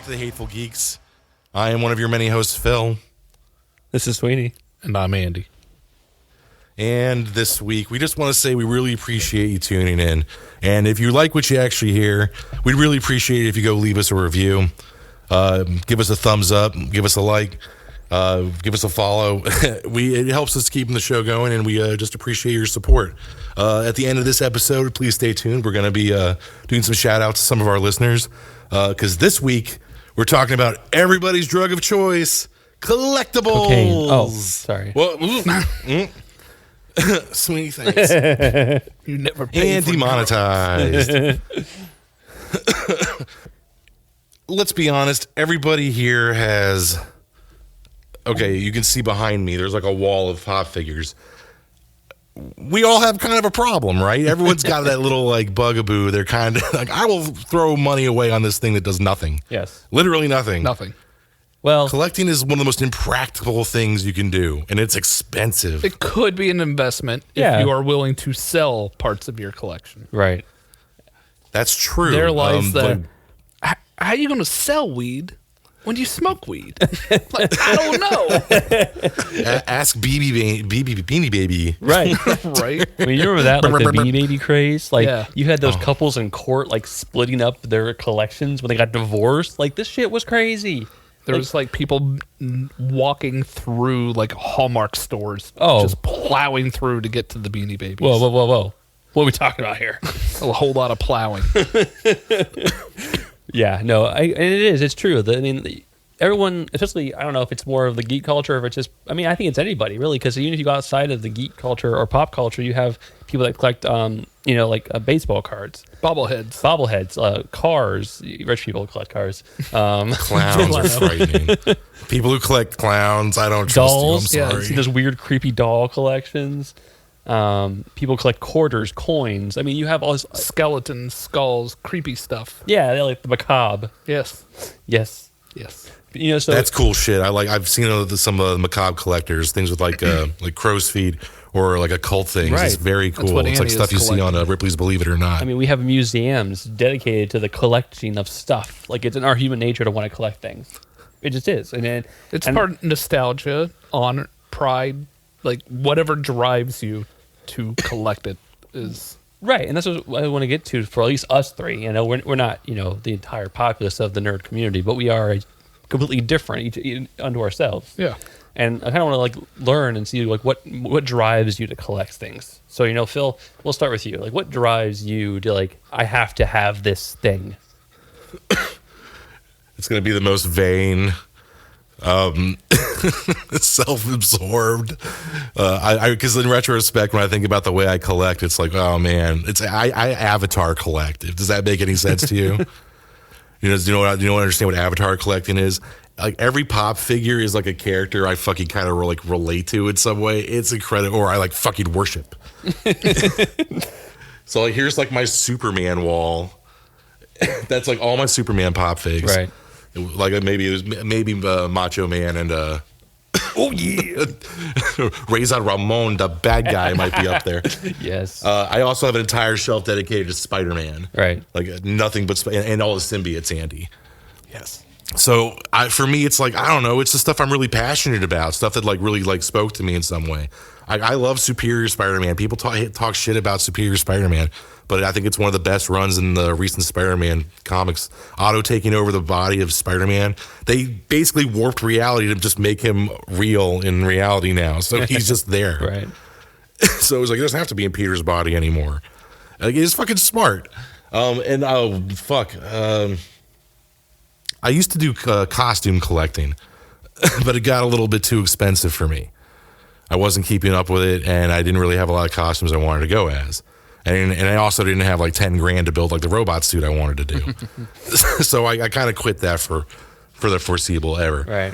back to the Hateful Geeks. I am one of your many hosts, Phil. This is Sweeney. And I'm Andy. And this week, we just want to say we really appreciate you tuning in. And if you like what you actually hear, we'd really appreciate it if you go leave us a review. Give us a thumbs up. Give us a like. Give us a follow. It helps us keeping the show going, and we just appreciate your support. At the end of this episode, please stay tuned. We're going to be doing some shout-outs to some of our listeners. Because this week, we're talking about everybody's drug of choice, collectibles. Cocaine. Oh, sorry. Well, Sweeney, thanks. You never paid And for demonetized. Let's be honest. Everybody here has... Okay, you can see behind me, there's like a wall of pop figures. We all have kind of a problem, right? Everyone's got that little like bugaboo. They're kind of like, I will throw money away on this thing that does nothing. Yes. Literally nothing. Nothing. Well, Collecting is one of the most impractical things you can do, and it's expensive. It could be an investment Yeah. if you are willing to sell parts of your collection. right. That's true. There lies but- how are you going to sell weed when you smoke weed? Like, I don't know. Ask Beanie Baby. Right. Right? I mean, you remember that, like the Beanie Baby craze? Like, Yeah. you had those couples in court, like, splitting up their collections when they got divorced. Like, this shit was crazy. There was like people walking through like Hallmark stores, Oh. just plowing through to get to the Beanie Babies. Whoa. What are we talking about here? A whole lot of plowing. Yeah, no, and it's true. I mean, everyone, especially, I don't know if it's more of the geek culture, or if it's just, I mean, I think it's anybody, really, because even if you go outside of the geek culture or pop culture, you have people that collect, baseball cards. Bobbleheads. Cars. Rich people collect cars. Clowns are frightening. People who collect clowns, I don't trust Dolls. you. I'm Yeah, sorry. See those weird, creepy doll collections. People collect quarters, coins. I mean, you have all this. Skeletons, skulls, creepy stuff. Yeah, they like the macabre. Yes. Yes. You know, so That's cool shit. I've seen some of the macabre collectors, things with like crow's feet or like occult things. Right. It's very That's cool. what It's like Annie stuff is you see on collecting. Ripley's Believe It or Not. I mean, we have museums dedicated to the collecting of stuff. Like, it's in our human nature to want to collect things. It just is. And Part of nostalgia, honor, pride, like whatever drives you to collect it is. right, and that's what I want to get to for at least us three. You know, we're not, the entire populace of the nerd community, but we are completely different each unto ourselves. Yeah. And I kind of want to like learn and see like what drives you to collect things. So, Phil, we'll start with you. Like, what drives you to like, I have to have this thing? It's going to be the most vain, self-absorbed. Because in retrospect, when I think about the way I collect, it's like, oh man, I avatar collect. Does that make any sense to you? Do you understand what avatar collecting is? Like every pop figure is like a character I fucking kind of like relate to in some way. It's incredible, or I like fucking worship. So like here's like my Superman wall. That's like all my Superman pop figs. Right. Like maybe Macho Man and oh yeah, Razor Ramon, the bad guy, might be up there. Yes. I also have an entire shelf dedicated to Spider-Man. Right. Like nothing but and all the symbiotes, Andy. Yes. So for me, it's like, I don't know. It's the stuff I'm really passionate about, stuff that like really like spoke to me in some way. I love Superior Spider-Man. People talk shit about Superior Spider-Man, but I think it's one of the best runs in the recent Spider-Man comics. Otto taking over the body of Spider-Man. They basically warped reality to just make him real in reality now. So he's just there. Right. So it was like, it doesn't have to be in Peter's body anymore. Like, it's fucking smart. I used to do costume collecting, but it got a little bit too expensive for me. I wasn't keeping up with it, and I didn't really have a lot of costumes I wanted to go as. And I also didn't have like 10 grand to build like the robot suit I wanted to do. So I kind of quit that for the foreseeable ever. Right.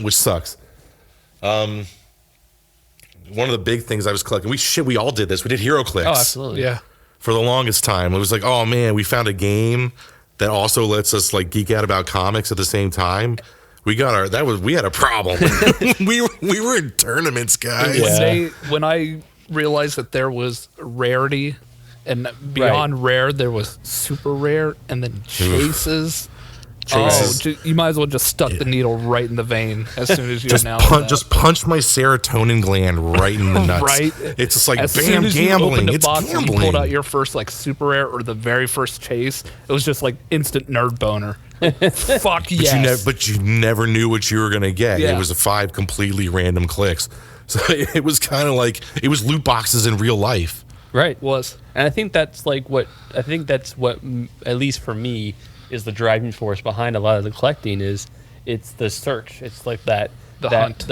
Which sucks. One of the big things I was collecting, we all did this. We did Hero Clicks. Oh, absolutely. Yeah. For the longest time. It was like, oh man, we found a game that also lets us like geek out about comics at the same time. We had a problem. we were in tournaments, guys. Yeah. When I realized that there was rarity, and beyond rare, there was super rare, and then chases. Chases. You might as well just stuck the needle right in the vein as soon as you just punch my serotonin gland right in the nuts. Right. It's just like as bam, soon as gambling. You opened a It's box gambling. And you pulled out your first like super rare or the very first chase. It was just like instant nerd boner. Fuck yes. But you never knew what you were gonna get. Yeah. It was 5 completely random clicks. So it was kind of like it was loot boxes in real life. Right. Was. And I think that's what at least for me is the driving force behind a lot of the collecting is it's the search. It's like the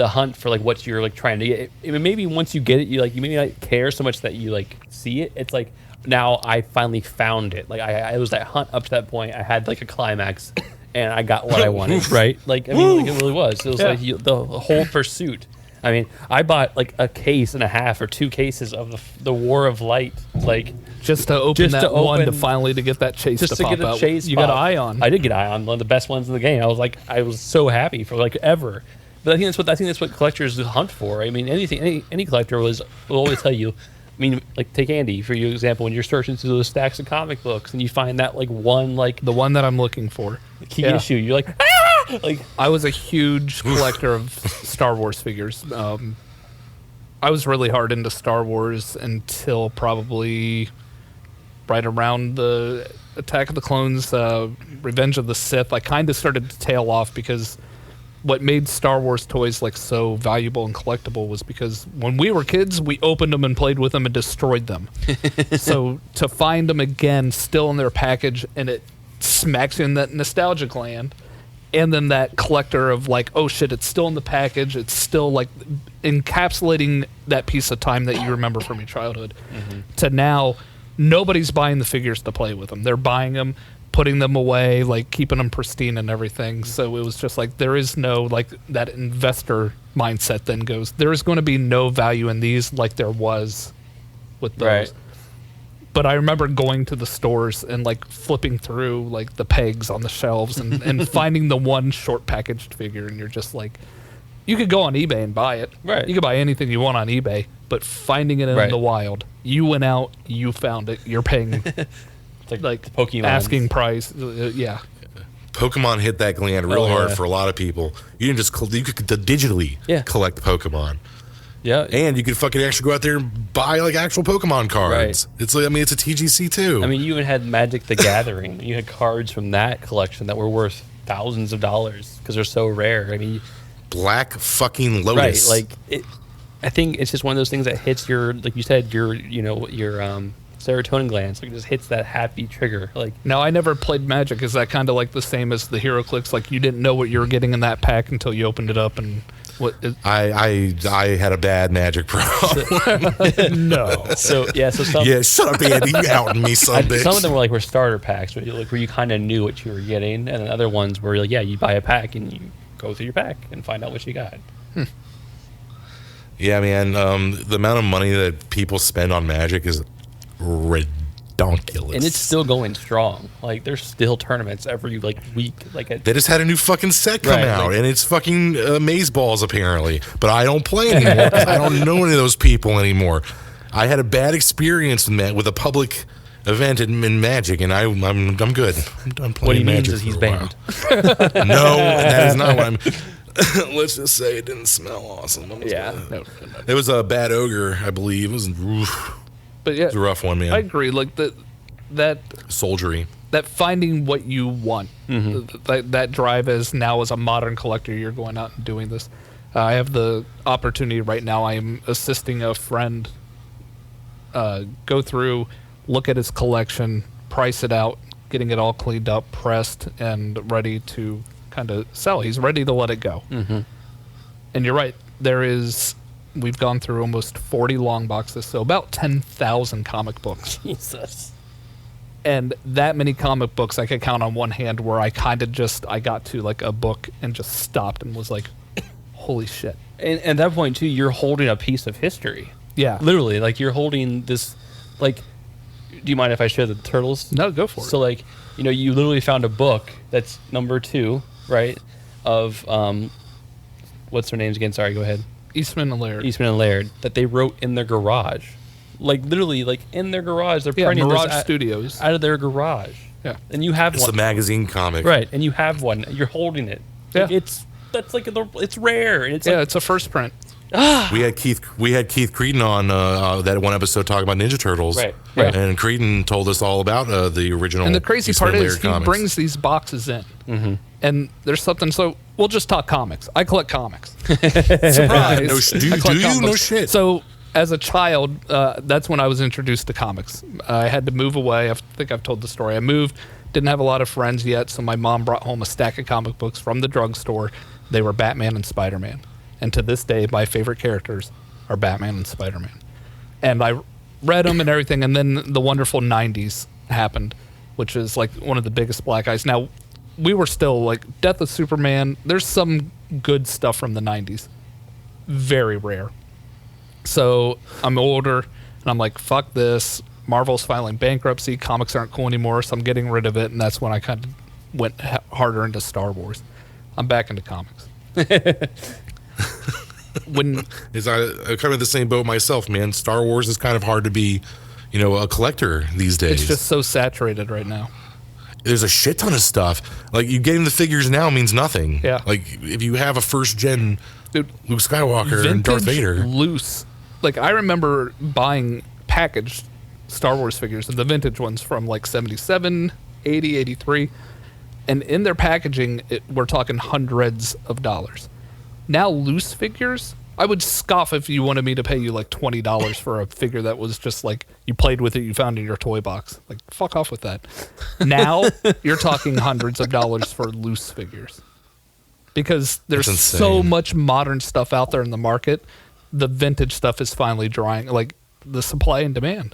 hunt for like what you're like trying to get. Maybe once you get it, you maybe not care so much that you like see it. It's like now I finally found it. Like it was that hunt up to that point. I had like a climax, and I got what I wanted. Right? Like it really was. It was like the whole pursuit. I mean, I bought like a case and a half or 2 cases of the War of Light, like just to open one to finally to get that chase just to get pop a out. chase. You got Ion. I did get Ion, one of the best ones in the game. I was so happy for like ever. But I think that's what collectors hunt for. I mean, any collector will always tell you. I mean, like take Andy for your example. When you're searching through those stacks of comic books and you find that like one like the one that I'm looking for key issue, you're like, ah! Like I was a huge collector of Star Wars figures. I was really hard into Star Wars until probably right around the Attack of the Clones, Revenge of the Sith. I kind of started to tail off because what made Star Wars toys like so valuable and collectible was because when we were kids, we opened them and played with them and destroyed them. So to find them again, still in their package, and it smacks you in that nostalgia gland. And then that collector of like, oh shit, it's still in the package. It's still like encapsulating that piece of time that you remember from your childhood. Mm-hmm. To now, nobody's buying the figures to play with them. They're buying them, putting them away, like keeping them pristine and everything. So it was just like there is no like that investor mindset then goes, there is going to be no value in these like there was with those. Right. But I remember going to the stores and like flipping through like the pegs on the shelves and finding the one short packaged figure, and you're just like, you could go on eBay and buy it. Right. You could buy anything you want on eBay, but finding it in the wild, you went out, you found it, you're paying like Pokemon asking price. Yeah. Pokemon hit that gland real hard for a lot of people. You didn't just you could digitally collect Pokemon. Yeah, and you could fucking actually go out there and buy like actual Pokemon cards. Right. It's like, I mean, it's a TGC too. I mean, you even had Magic the Gathering. You had cards from that collection that were worth thousands of dollars because they're so rare. I mean, Black fucking Lotus. Right, like I think it's just one of those things that hits your, like you said, your serotonin glands. Like it just hits that happy trigger. Like now, I never played Magic. Is that kind of like the same as the HeroClix? Like you didn't know what you were getting in that pack until you opened it up and. I had a bad Magic problem. No. So some, shut up, Andy. You outing me, son bitch. Some of them were starter packs, where you kind of knew what you were getting, and then other ones were like, you buy a pack and you go through your pack and find out what you got. Yeah, man. The amount of money that people spend on Magic is ridiculous. And it's still going strong. Like there's still tournaments every week. They just had a new fucking set come out, and it's fucking Mazeballs apparently. But I don't play anymore because I don't know any of those people anymore. I had a bad experience with a public event in Magic, and I'm good. I'm done playing what he Magic. Means is he's banned. No, that is not what I'm. Let's just say it didn't smell awesome. No. It was a bad ogre, I believe. It was. But yeah, it's a rough one, man. I agree. Like that soldiery, that finding what you want, that drive as a modern collector, you're going out and doing this. I have the opportunity right now. I am assisting a friend go through, look at his collection, price it out, getting it all cleaned up, pressed, and ready to kind of sell. He's ready to let it go. Mm-hmm. And you're right. We've gone through almost 40 long boxes, so about 10,000 comic books. Jesus. And that many comic books I could count on one hand where I kind of I got to like a book and just stopped and was like, holy shit. And at that point, too, you're holding a piece of history. Yeah. Literally, like you're holding this, like, do you mind if I share the turtles? No, go for it. So like, you literally found a book that's number 2, right? Of, what's their names again? Sorry, go ahead. Eastman and Laird, that they wrote in their garage. Like, literally, like, in their garage. They're printing Mirage this Studios. out of their garage. Yeah. And you have It's one. the magazine comic. Right. And you have one. You're holding it. Yeah. It's rare. And it's Yeah, it's a first print. We had Keith Creedon on that one episode talking about Ninja Turtles. Right. And Creedon told us all about the original. And the crazy Eastman part is Laird he comics. brings these boxes in. Mm-hmm. And there's something, so we'll just talk comics. I collect comics. Surprise. Do I collect you? comic No books. shit. So as a child, that's when I was introduced to comics. I had to move away. I think I've told the story. I moved, didn't have a lot of friends yet, so my mom brought home a stack of comic books from the drugstore. They were Batman and Spider-Man. And to this day, my favorite characters are Batman and Spider-Man. And I read them and everything, and then the wonderful 90s happened, which is like one of the biggest black eyes. Now, we were still like Death of Superman. There's some good stuff from the 90s. Very rare. So I'm older, and I'm like, fuck this. Marvel's filing bankruptcy. Comics aren't cool anymore, so I'm getting rid of it. And that's when I kind of went harder into Star Wars. I'm back into comics. I'm kind of the same boat myself, man. Star Wars is kind of hard to be, a collector these days. It's just so saturated right now. There's a shit ton of stuff. Like, you getting the figures now means nothing. Yeah. Like, if you have a first gen Dude, Luke Skywalker and Darth Vader. Loose. Like, I remember buying packaged Star Wars figures, and the vintage ones from like 77, 80, 83. And in their packaging, we're talking hundreds of dollars. Now, loose figures, I would scoff if you wanted me to pay you like $20 for a figure that was just like you played with it, you found in your toy box. Like, fuck off with that. Now, you're talking hundreds of dollars for loose figures. Because there's so much modern stuff out there in the market. The vintage stuff is finally drying, like the supply and demand.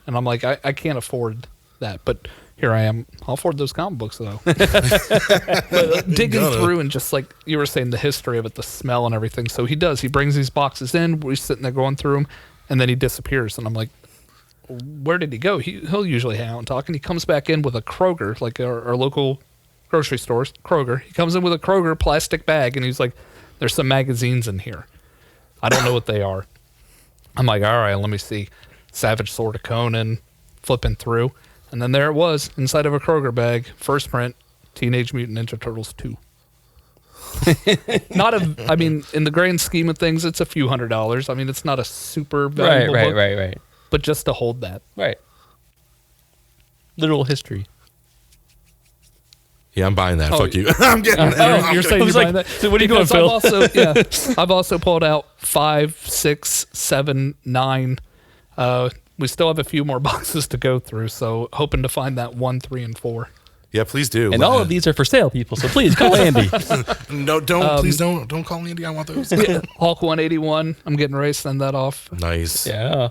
And I'm like, I can't afford that. But here I am. I'll afford those comic books, though. But digging through and just like you were saying, the history of it, the smell and everything. So he does. He brings these boxes in. We're sitting there going through them, and then he disappears. And I'm like, where did he go? He'll usually hang out and talk. And he comes back in with a Kroger, like our local grocery stores, Kroger. He comes in with a Kroger plastic bag, and he's like, there's some magazines in here. I don't know what they are. I'm like, all right, let me see. Savage Sword of Conan, flipping through. And then there it was, inside of a Kroger bag, first print, Teenage Mutant Ninja Turtles 2. I mean, in the grand scheme of things, it's a few $100s. I mean, it's not a super valuable book. Right. But just to hold that. Right. Literal history. Yeah, I'm buying that. Fuck you. I'm getting that. You're saying you're buying that? So what are you doing, Phil? I've also pulled out 5, 6, 7, 9. We still have a few more boxes to go through, so hoping to find that 1, 3, and 4. Yeah, please do. And all of these are for sale, people. So please call Andy. Please don't call Andy. I want those. Hulk 181. I'm getting ready to send that off. Nice. Yeah.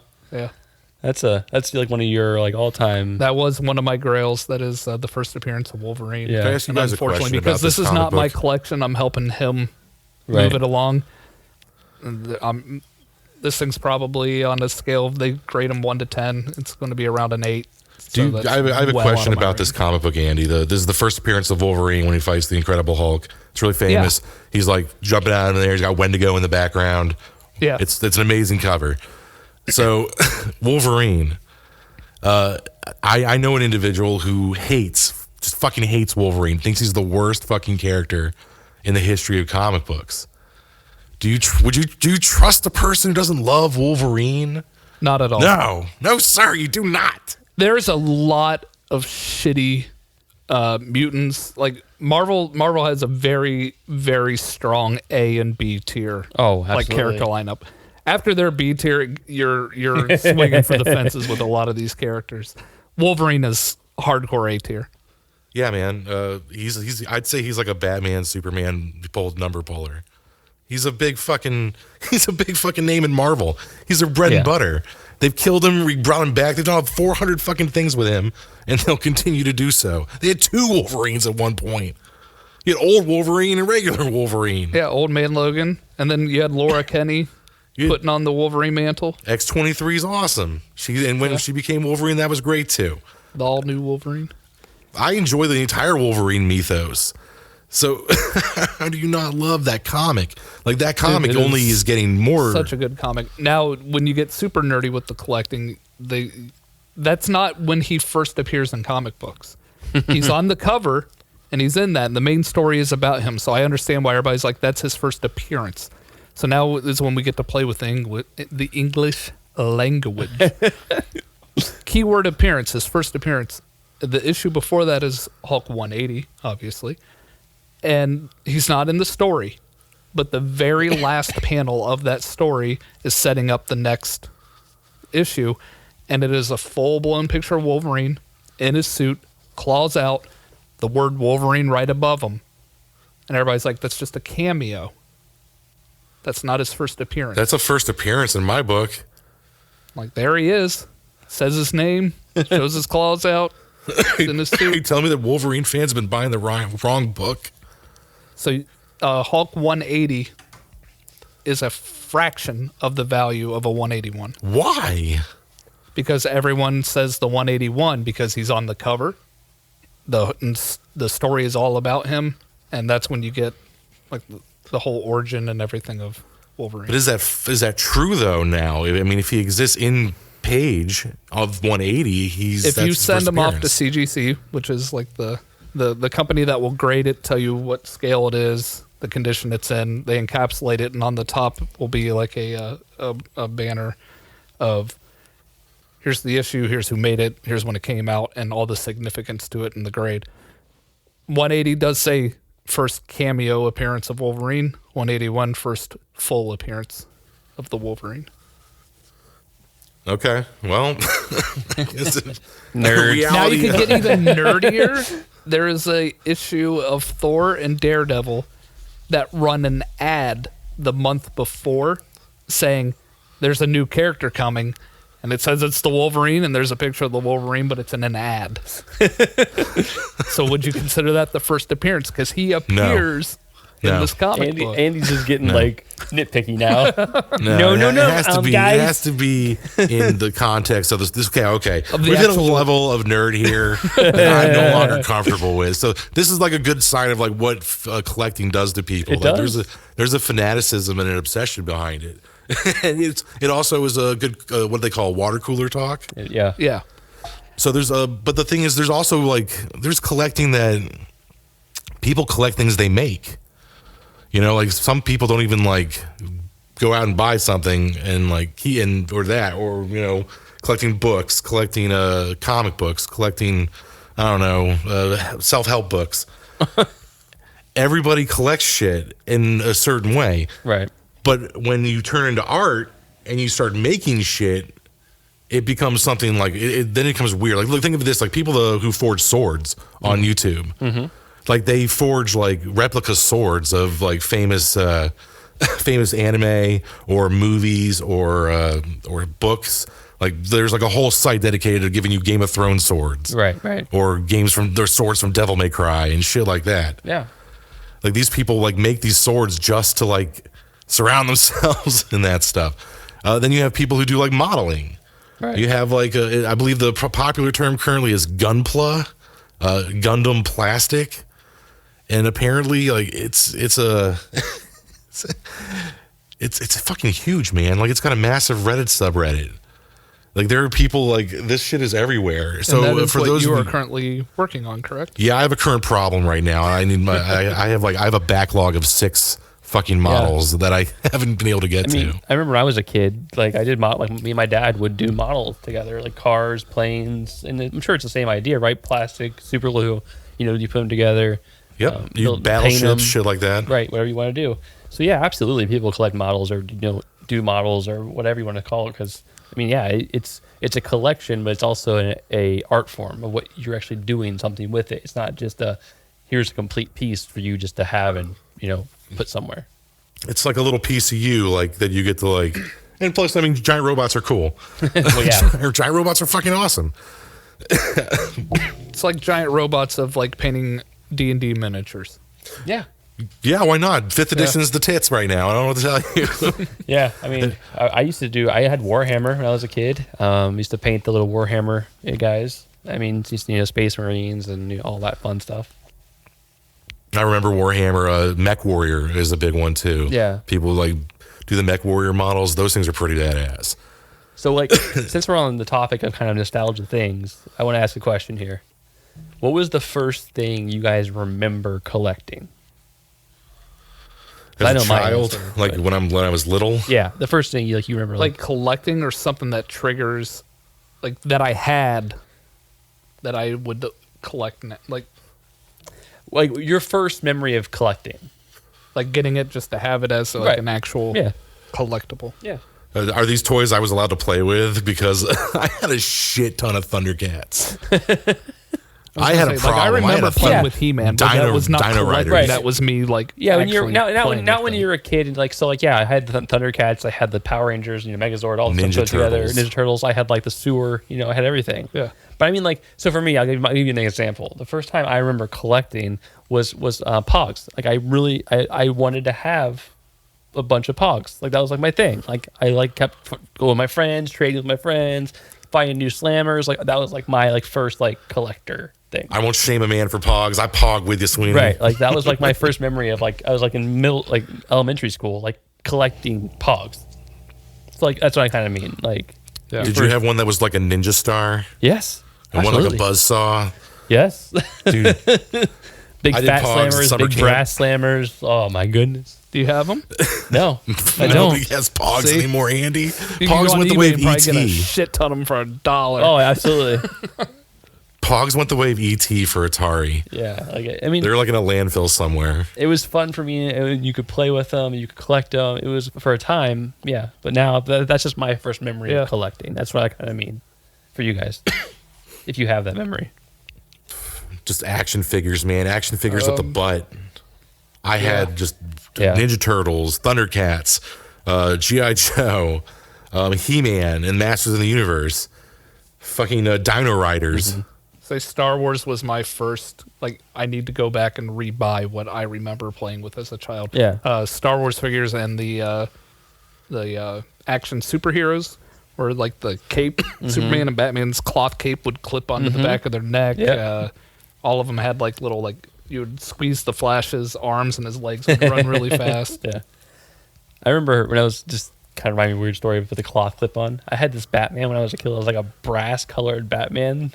That's like one of your like all time. That was one of my grails. That is the first appearance of Wolverine. Yeah. Can I ask you guys a question about because this is comic not my book? collection, I'm helping him move it along. And this thing's probably on a scale of they grade them 1 to 10. It's going to be around an 8. I have a question about this comic book, Andy. This is the first appearance of Wolverine when he fights the Incredible Hulk. It's really famous. Yeah. He's like jumping out of there. He's got Wendigo in the background. Yeah, it's an amazing cover. So Wolverine, I know an individual who just fucking hates Wolverine. Thinks he's the worst fucking character in the history of comic books. Do you trust a person who doesn't love Wolverine? Not at all. No, sir, you do not. There's a lot of shitty mutants. Like Marvel has a very, very strong A and B tier. Oh, absolutely. Like character lineup. After their B tier, you're swinging for the fences with a lot of these characters. Wolverine is hardcore A tier. Yeah, man. I'd say he's like a Batman, Superman number puller. He's a big fucking name in Marvel. He's their bread and butter. They've killed him, we brought him back. They've done 400 fucking things with him, and they'll continue to do so. They had 2 Wolverines at one point. You had old Wolverine and regular Wolverine. Yeah, Old Man Logan. And then you had Laura Kinney putting on the Wolverine mantle. X-23 is awesome. When she became Wolverine, that was great too. The all-new Wolverine. I enjoy the entire Wolverine mythos. So how do you not love that comic? Like, that comic only is getting more. Such a good comic. Now, when you get super nerdy with the collecting, that's not when he first appears in comic books. He's on the cover, and he's in that, and the main story is about him. So I understand why everybody's like, that's his first appearance. So now is when we get to play with the English language. Keyword appearance, his first appearance. The issue before that is Hulk 180, obviously. And he's not in the story. But the very last panel of that story is setting up the next issue. And it is a full-blown picture of Wolverine in his suit, claws out, the word Wolverine right above him. And everybody's like, that's just a cameo. That's not his first appearance. That's a first appearance in my book. Like, there he is. Says his name, shows his claws out. In his suit. You tell me that Wolverine fans have been buying the wrong book. So Hulk 180 is a fraction of the value of a 181. Why? Because everyone says the 181 because he's on the cover. The story is all about him, and that's when you get like the whole origin and everything of Wolverine. But is that true though? Now, I mean, if he exists in page of 180, if you send him off to CGC, which is like the company that will grade it, tell you what scale it is, the condition it's in, they encapsulate it, and on the top will be like a banner of here's the issue, here's who made it, here's when it came out, and all the significance to it in the grade. 180 does say first cameo appearance of Wolverine, 181 first full appearance of the Wolverine. Okay, well, nerd. Now you can get even nerdier. There is a issue of Thor and Daredevil that run an ad the month before saying there's a new character coming, and it says it's the Wolverine, and there's a picture of the Wolverine, but it's in an ad. So would you consider that the first appearance? Because he appears in this comic book. Andy's just getting like nitpicky now. No. It has to be. Guys. It has to be in the context of this. Okay. Of the We've hit a actual level of nerd here that I'm no longer comfortable with. So this is like a good sign of like what collecting does to people. It like does. There's a fanaticism and an obsession behind it. And it also is a good what they call water cooler talk. Yeah. So but the thing is, there's also there's collecting that people collect things they make. You know, like some people don't even like go out and buy something and or collecting books, collecting comic books, collecting self-help books. Everybody collects shit in a certain way, Right. but when you turn into art and you start making shit, it becomes something like then it becomes weird. Like, look, think of this: like people who forge swords on YouTube. Mm-hmm. Like they forge like replica swords of like famous anime or movies or books. Like there's like a whole site dedicated to giving you Game of Thrones swords, Right. or their swords from Devil May Cry and shit like that. Yeah. Like these people like make these swords just to like surround themselves in that stuff. Then you have people who do like modeling. Right. You have like I believe the popular term currently is gunpla, Gundam plastic. And apparently, like it's fucking huge, man. Like it's got a massive Reddit subreddit. Like there are people like this shit is everywhere. So and that is for what those you are currently working on, correct? Yeah, I have a current problem right now. I need I have a backlog of 6 fucking models that I haven't been able to get to. I remember when I was a kid, like I did me and my dad would do models together, like cars, planes, and I'm sure it's the same idea, right? Plastic, super glue. You put them together. Yep, you battleships, shit like that. Right, whatever you want to do. So yeah, absolutely, people collect models or do models or whatever you want to call it. Because it's a collection, but it's also a art form of what you're actually doing something with it. It's not just here's a complete piece for you just to have and put somewhere. It's like a little piece of you, like that you get to like. And plus, giant robots are cool. Well, yeah, giant robots are fucking awesome. It's like giant robots of like painting D&D miniatures. yeah. Yeah, why not? 5th edition is the tits right now. I don't know what to tell you. Yeah, I used to I had Warhammer when I was a kid. Used to paint the little Warhammer guys. Just Space Marines and all that fun stuff. I remember Warhammer. Mech Warrior is a big one too. Yeah, people like do the Mech Warrior models. Those things are pretty badass. So, like, since we're on the topic of kind of nostalgia things, I want to ask a question here. What was the first thing you guys remember collecting? As a mine child, was, like when I was little. Yeah, the first thing you remember, Like collecting or something that triggers, like that I had, that I would collect. Like your first memory of collecting. like getting it just to have it as like Right. an actual Yeah. collectible. Yeah. Are these toys I was allowed to play with? Because I had a shit ton of Thundercats. I had a problem. I remember playing Yeah. with He-Man, but that was not Dino collecting. Riders. That was me like Yeah, when you're actually now playing when with you're a kid, and like so, like I had the Thundercats, I had the Power Rangers, Megazord, all the Ninja stuff together, Turtles. Ninja Turtles. I had like the sewer, I had everything. Yeah. But I mean, like, so for me, I'll give you an example. The first time I remember collecting was Pogs. Like I wanted to have a bunch of Pogs. Like that was like my thing. Like I kept going with my friends, trading with my friends, finding new slammers. Like that was like my first collector thing. I won't shame a man for Pogs. I Pog with you, Sweeney. Right, like that was like my first memory of I was like in elementary school, like collecting Pogs. So like that's what I kind of mean. Like, Yeah. Did you have one that was like a ninja star? yes, And one like a buzzsaw? yes, Dude, big I did fat Pogs at slammers, summer big camp. brass slammers. Oh my goodness, Do you have them? no, I nobody don't. has Pogs See? anymore, Andy. You can Pogs go on went the eBay way of and probably get a ET. shit ton of them for $1. Oh, absolutely, Pogs went the way of ET for Atari. yeah. Like I mean, They're like in a landfill somewhere. it was fun for me. And you could play with them, you could collect them. It was for a time, yeah. But now that's just my first memory Yeah. of collecting. That's what I kind of mean for you guys, if you have that memory. Just action figures, man. Action figures up the butt. I had just Yeah. Ninja Turtles, Thundercats, G.I. Joe, He-Man, and Masters of the Universe. Fucking Dino Riders. Mm-hmm. Say Star Wars was my first. Like I need to go back and rebuy what I remember playing with as a child. Yeah. Star Wars figures and the action superheroes, where like the cape, Superman and Batman's cloth cape would clip onto the back of their neck. Yep. All of them had like little you would squeeze the Flash's arms and his legs would run really fast. Yeah. I remember when I was just kind of reminding me of a weird story with the cloth clip on. I had this Batman when I was a kid. It was like a brass colored Batman.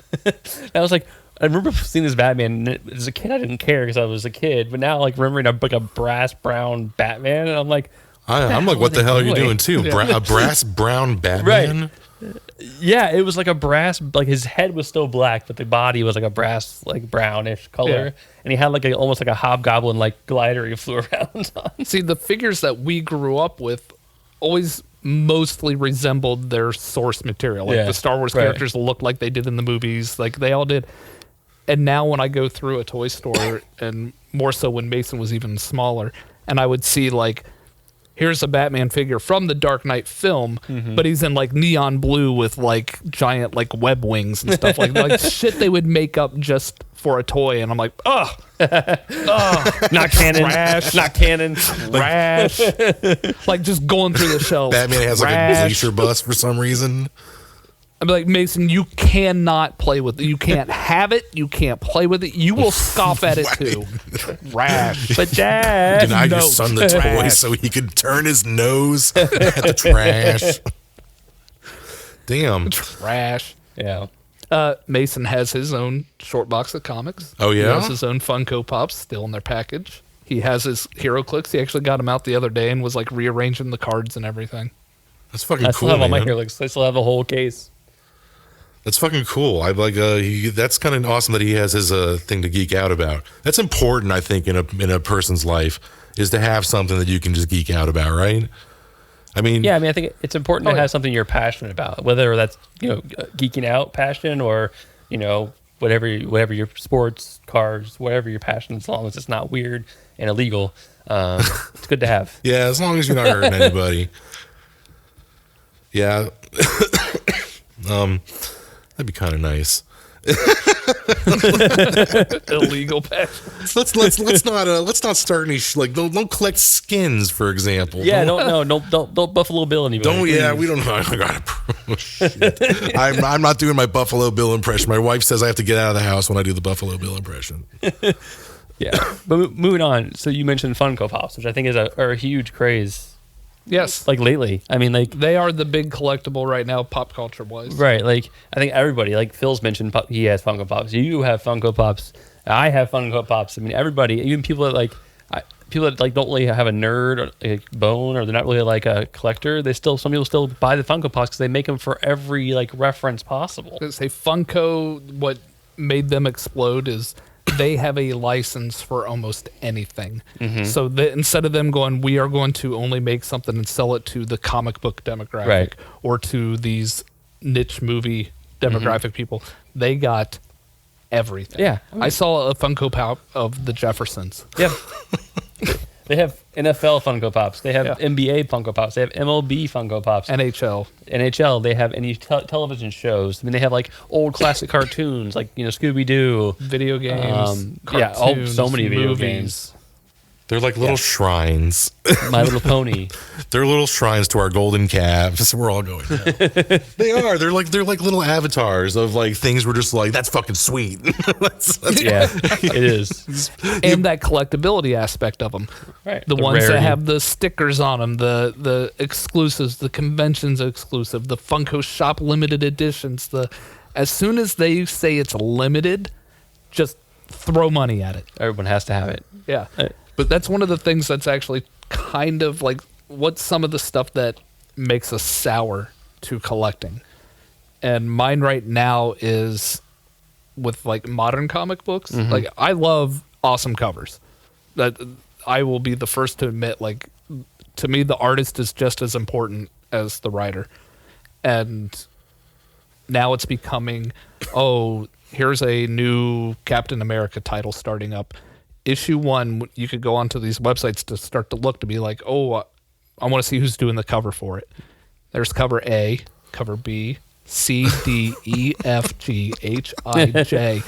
I was like, I remember seeing this Batman. And as a kid, I didn't care because I was a kid. But now, like, remembering a brass brown Batman, and I'm like, I'm like, what the hell are you doing too? Yeah. A brass brown Batman? yeah, it was like a brass, like his head was still black, but the body was like a brass, like brownish color. Yeah. And he had like almost like a hobgoblin like glider he flew around on. See, the figures that we grew up with always mostly resembled their source material. Like Yeah, the Star Wars right. characters looked like they did in the movies. Like they all did. And now when I go through a toy store, and more so when Mason was even smaller, and I would see like, here's a Batman figure from the Dark Knight film, but he's in like neon blue with like giant like web wings and stuff like shit they would make up just for a toy. And I'm like, oh, Not canon. Trash. Not canon. trash. Like just going through the shelves. Batman has like a Trash. glacier bus for some reason. I'd be like, Mason, you cannot play with it. You can't have it. You can't play with it. You will scoff at it too. Trash. But Dad. Deny your no, son the toy trash. so he could turn his nose at the trash. Damn. Trash. Yeah. Mason has his own short box of comics. Oh, yeah? He has his own Funko Pops still in their package. He has his Hero Clicks. He actually got them out the other day and was like rearranging the cards and everything. That's fucking I still cool, have all my man. Herlix. I still have a whole case. That's fucking cool. I like. That's kind of awesome that he has his thing to geek out about. That's important, I think, in a person's life, is to have something that you can just geek out about, right? I mean, Yeah, I mean, I think it's important to yeah. have something you're passionate about, whether that's geeking out passion or whatever your sports, cars, whatever your passion, as long as it's not weird and illegal. It's good to have. yeah. As long as you're not hurting anybody. Yeah. That'd be kind of nice. Illegal passion. Let's not start any don't collect skins, for example. Yeah, don't Buffalo Bill anybody. Don't. Yeah, we don't know. I gotta prove shit. I'm not doing my Buffalo Bill impression. My wife says I have to get out of the house when I do the Buffalo Bill impression. Yeah, but moving on. So you mentioned Funko Pops, which I think is a huge craze Yes. Like lately. I mean, like They are the big collectible right now, pop culture wise. right. Like I think everybody, like Phil's mentioned, he has Funko Pops. You have Funko Pops. I have Funko Pops. I mean, everybody, even people that like people that like don't really have a nerd or a bone, or they're not really like a collector. Some people still buy the Funko Pops because they make them for every like reference possible. Say Funko, what made them explode is they have a license for almost anything. So instead of them going, we are going to only make something and sell it to the comic book demographic Right. or to these niche movie demographic people, they got everything. Yeah. I saw a Funko Pop of the Jeffersons. Yeah. They have NFL Funko Pops. They have Yeah. NBA Funko Pops. They have MLB Funko Pops. NHL. They have any television shows. I mean, they have like old classic cartoons, like Scooby Doo, Video games, so many video movies. games. They're like little shrines. My Little Pony. They're little shrines to our golden calves. We're all going now. They are. They're like little avatars of like things we're just like, that's fucking sweet. that's Yeah, it is. And that collectability aspect of them. Right. The ones rarity. that have the stickers on them, the exclusives, the conventions exclusive, the Funko Shop limited editions. As soon as they say it's limited, just throw money at it. Everyone has to have it. Yeah. But that's one of the things that's actually kind of like what's some of the stuff that makes us sour to collecting. And mine right now is with like modern comic books. Like I love awesome covers. That I will be the first to admit, like to me the artist is just as important as the writer. And now it's becoming, here's a new Captain America title starting up. Issue 1, you could go onto these websites to start to look to be like, I want to see who's doing the cover for it. There's cover A, cover B, C, D, E, F, G, H, I, J.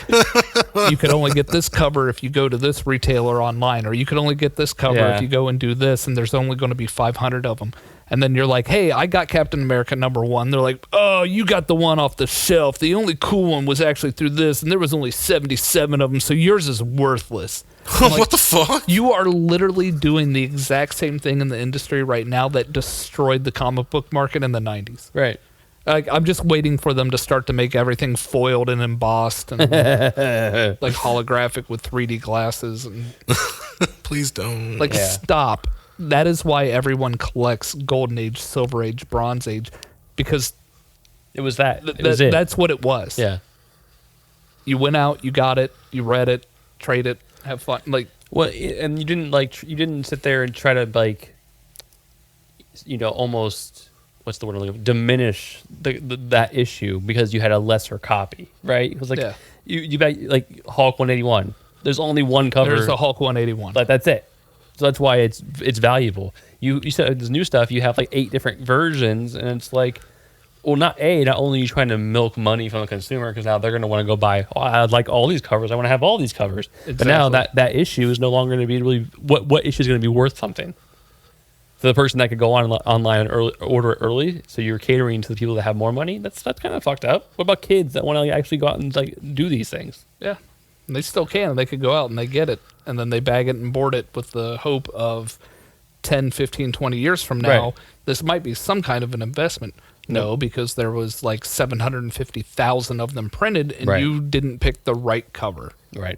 You could only get this cover if you go to this retailer online, or you could only get this cover if you go and do this, and there's only going to be 500 of them. And then you're like, hey, I got Captain America #1. They're like, oh, you got the one off the shelf. The only cool one was actually through this, and there was only 77 of them, so yours is worthless. Like, what the fuck? you are literally doing the exact same thing in the industry right now that destroyed the comic book market in the 90s. Right. Like, I'm just waiting for them to start to make everything foiled and embossed and like holographic with 3D glasses. And Please don't. like, stop. That is why everyone collects Golden Age, Silver Age, Bronze Age, because It was that. It was it. that's what it was. Yeah. You went out, you got it, you read it, trade it, have fun. Like, Well, and you didn't sit there and try to like, almost, what's the word I'm looking for? Diminish that issue because you had a lesser copy, right? It was like you buy like Hulk 181. There's only one cover. there's a Hulk 181. Like that's it. So that's why it's valuable. You said this new stuff. You have like 8 different versions, and it's like, well, not only are you trying to milk money from the consumer because now they're going to want to go buy. Oh, I'd like all these covers. I want to have all these covers. Exactly. But now that issue is no longer going to be really what issue is going to be worth something. For the person that could go online and order it early, so you're catering to the people that have more money. That's kind of fucked up. What about kids that want to actually go out and like do these things? Yeah. And they still can. They could go out and they get it, and then they bag it and board it with the hope of 10, 15, 20 years from now, Right. this might be some kind of an investment. No, because there was like 750,000 of them printed, and Right. you didn't pick the right cover. Right.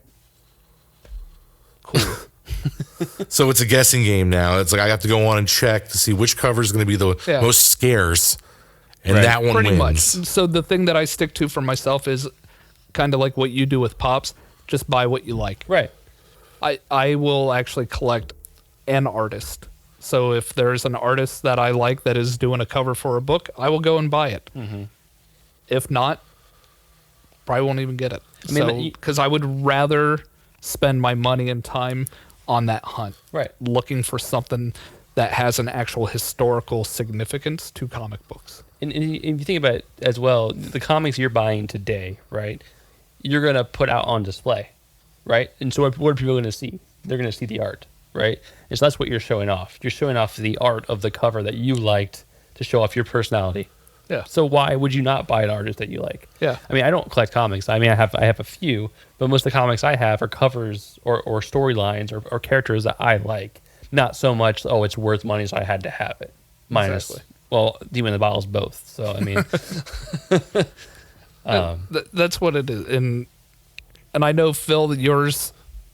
Cool. So it's a guessing game now. It's like I have to go on and check to see which cover is going to be the Yeah. most scarce, and Right. that one Pretty much. wins. So the thing that I stick to for myself is kind of like what you do with Pops. Just buy what you like. Right. I will actually collect an artist. So if there's an artist that I like that is doing a cover for a book, I will go and buy it. Mm-hmm. If not, probably won't even get it. I mean, Because I would rather spend my money and time on that hunt. Right. Looking for something that has an actual historical significance to comic books. And if you think about it as well, the comics you're buying today, right? You're going to put out on display, right? And so what are people going to see? They're going to see the art, right? And so that's what you're showing off. You're showing off the art of the cover that you liked to show off your personality. Yeah. So why would you not buy an artist that you like? Yeah. I mean, I don't collect comics. I mean, I have a few, but most of the comics I have are covers or storylines or characters that I like. Not so much, it's worth money, so I had to have it. minus Exactly. well, Demon in the Bottle is both. So I mean, That's what it is. And I know, Phil, that yours,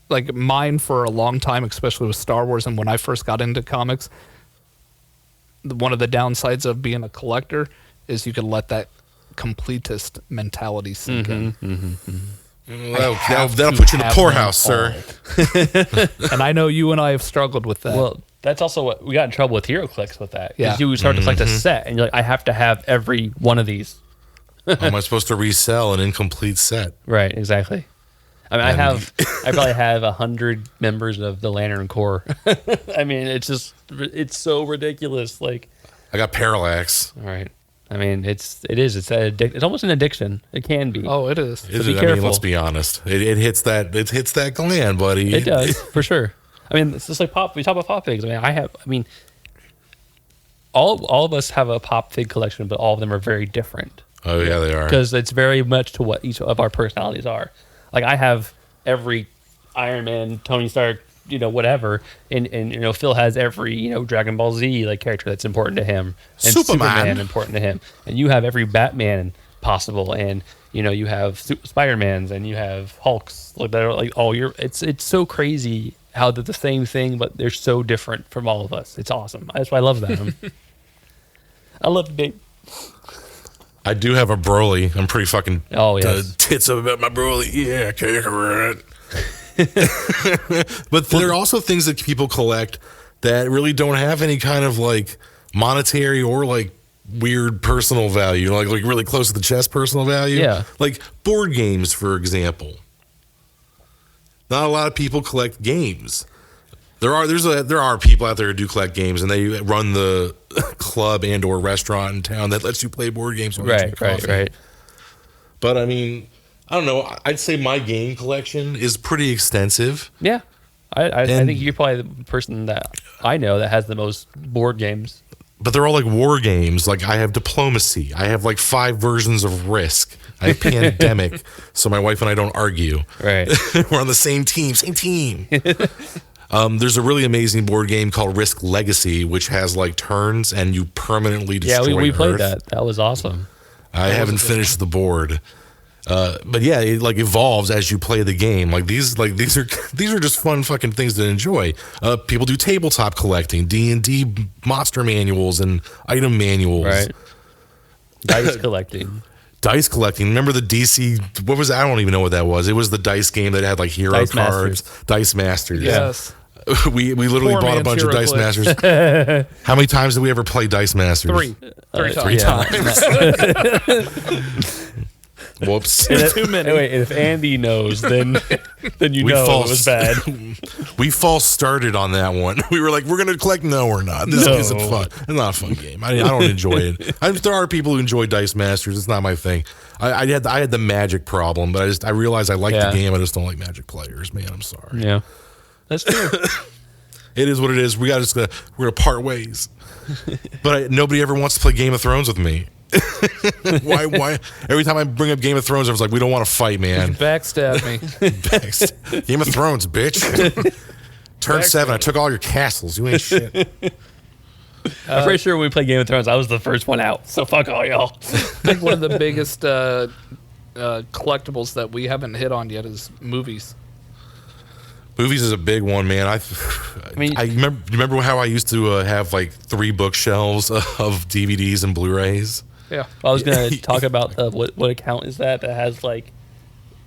like mine for a long time, especially with Star Wars, and when I first got into comics, one of the downsides of being a collector is you can let that completist mentality sink in. That'll put you in the poorhouse, sir. And I know you and I have struggled with that. well, that's also what we got in trouble with HeroClix with that. Yeah. Because you start to collect a set, and you're like, I have to have every one of these. How am I supposed to resell an incomplete set? Right, exactly. I mean, I probably have 100 members of the Lantern Corps. I mean, it's so ridiculous. Like, I got Parallax. all right. I mean, it's almost an addiction. It can be. Oh, it is. Is be it? I mean, careful. let's be honest. It hits that gland, buddy. It does for sure. I mean, it's just like pop. We talk about pop figs. I mean, all of us have a pop fig collection, but all of them are very different. Oh yeah, they are. Because it's very much to what each of our personalities are. Like I have every Iron Man, Tony Stark, whatever, and Phil has every Dragon Ball Z like character that's important to him, and Superman important to him, and you have every Batman possible, and you have Spider-Mans, and you have Hulks, like that are like all your. It's so crazy how they're the same thing, but they're so different from all of us. It's awesome. That's why I love them. I love it, babe. I do have a Broly. I'm pretty fucking tits up about my Broly. Yeah, Kakarot. But there are also things that people collect that really don't have any kind of like monetary or like weird personal value, like really close to the chest personal value. Yeah. Like board games, for example. Not a lot of people collect games. There are people out there who do collect games, and they run the club and or restaurant in town that lets you play board games. Right. But I mean, I don't know. I'd say my game collection is pretty extensive. Yeah, I think you're probably the person that I know that has the most board games. But they're all like war games. Like I have Diplomacy. I have like 5 versions of Risk. I have Pandemic, so my wife and I don't argue. Right. We're on the same team. There's a really amazing board game called Risk Legacy, which has like turns and you permanently destroy Yeah, we played Earth. that. That was awesome. I haven't finished the board. But yeah, it like evolves as you play the game. Like these are just fun fucking things to enjoy. People do tabletop collecting, D&D monster manuals and item manuals. Right. Dice collecting. Dice collecting. Remember the DC? What was that? I don't even know what that was. It was the dice game that had like hero Dice cards. Dice Masters. Yes. We literally Poor bought a man's bunch of Dice HeroClix. Masters. How many times did we ever play Dice Masters? 3 3 times. times. Whoops. Too many. Anyway, if Andy knows, then you know it was bad. We false started on that one. We were like, we're going to collect. No, we're not. This isn't fun. It's not a fun game. I don't enjoy it. There are people who enjoy Dice Masters. It's not my thing. I had the Magic problem, but I realized I like the game. I just don't like Magic players, man. I'm sorry. Yeah, that's true. It is what it is. We're gonna part ways. But nobody ever wants to play Game of Thrones with me. Why? Every time I bring up Game of Thrones, I was like, we don't want to fight, man. Backstab me. Game of Thrones, bitch. Turn 7, I took all your castles. You ain't shit. I'm pretty sure when we played Game of Thrones, I was the first one out. So fuck all y'all. I think one of the biggest collectibles that we haven't hit on yet is movies. Movies is a big one, man. I remember how I used to have like 3 bookshelves of DVDs and Blu-rays. Yeah. I was gonna talk about what account is that has like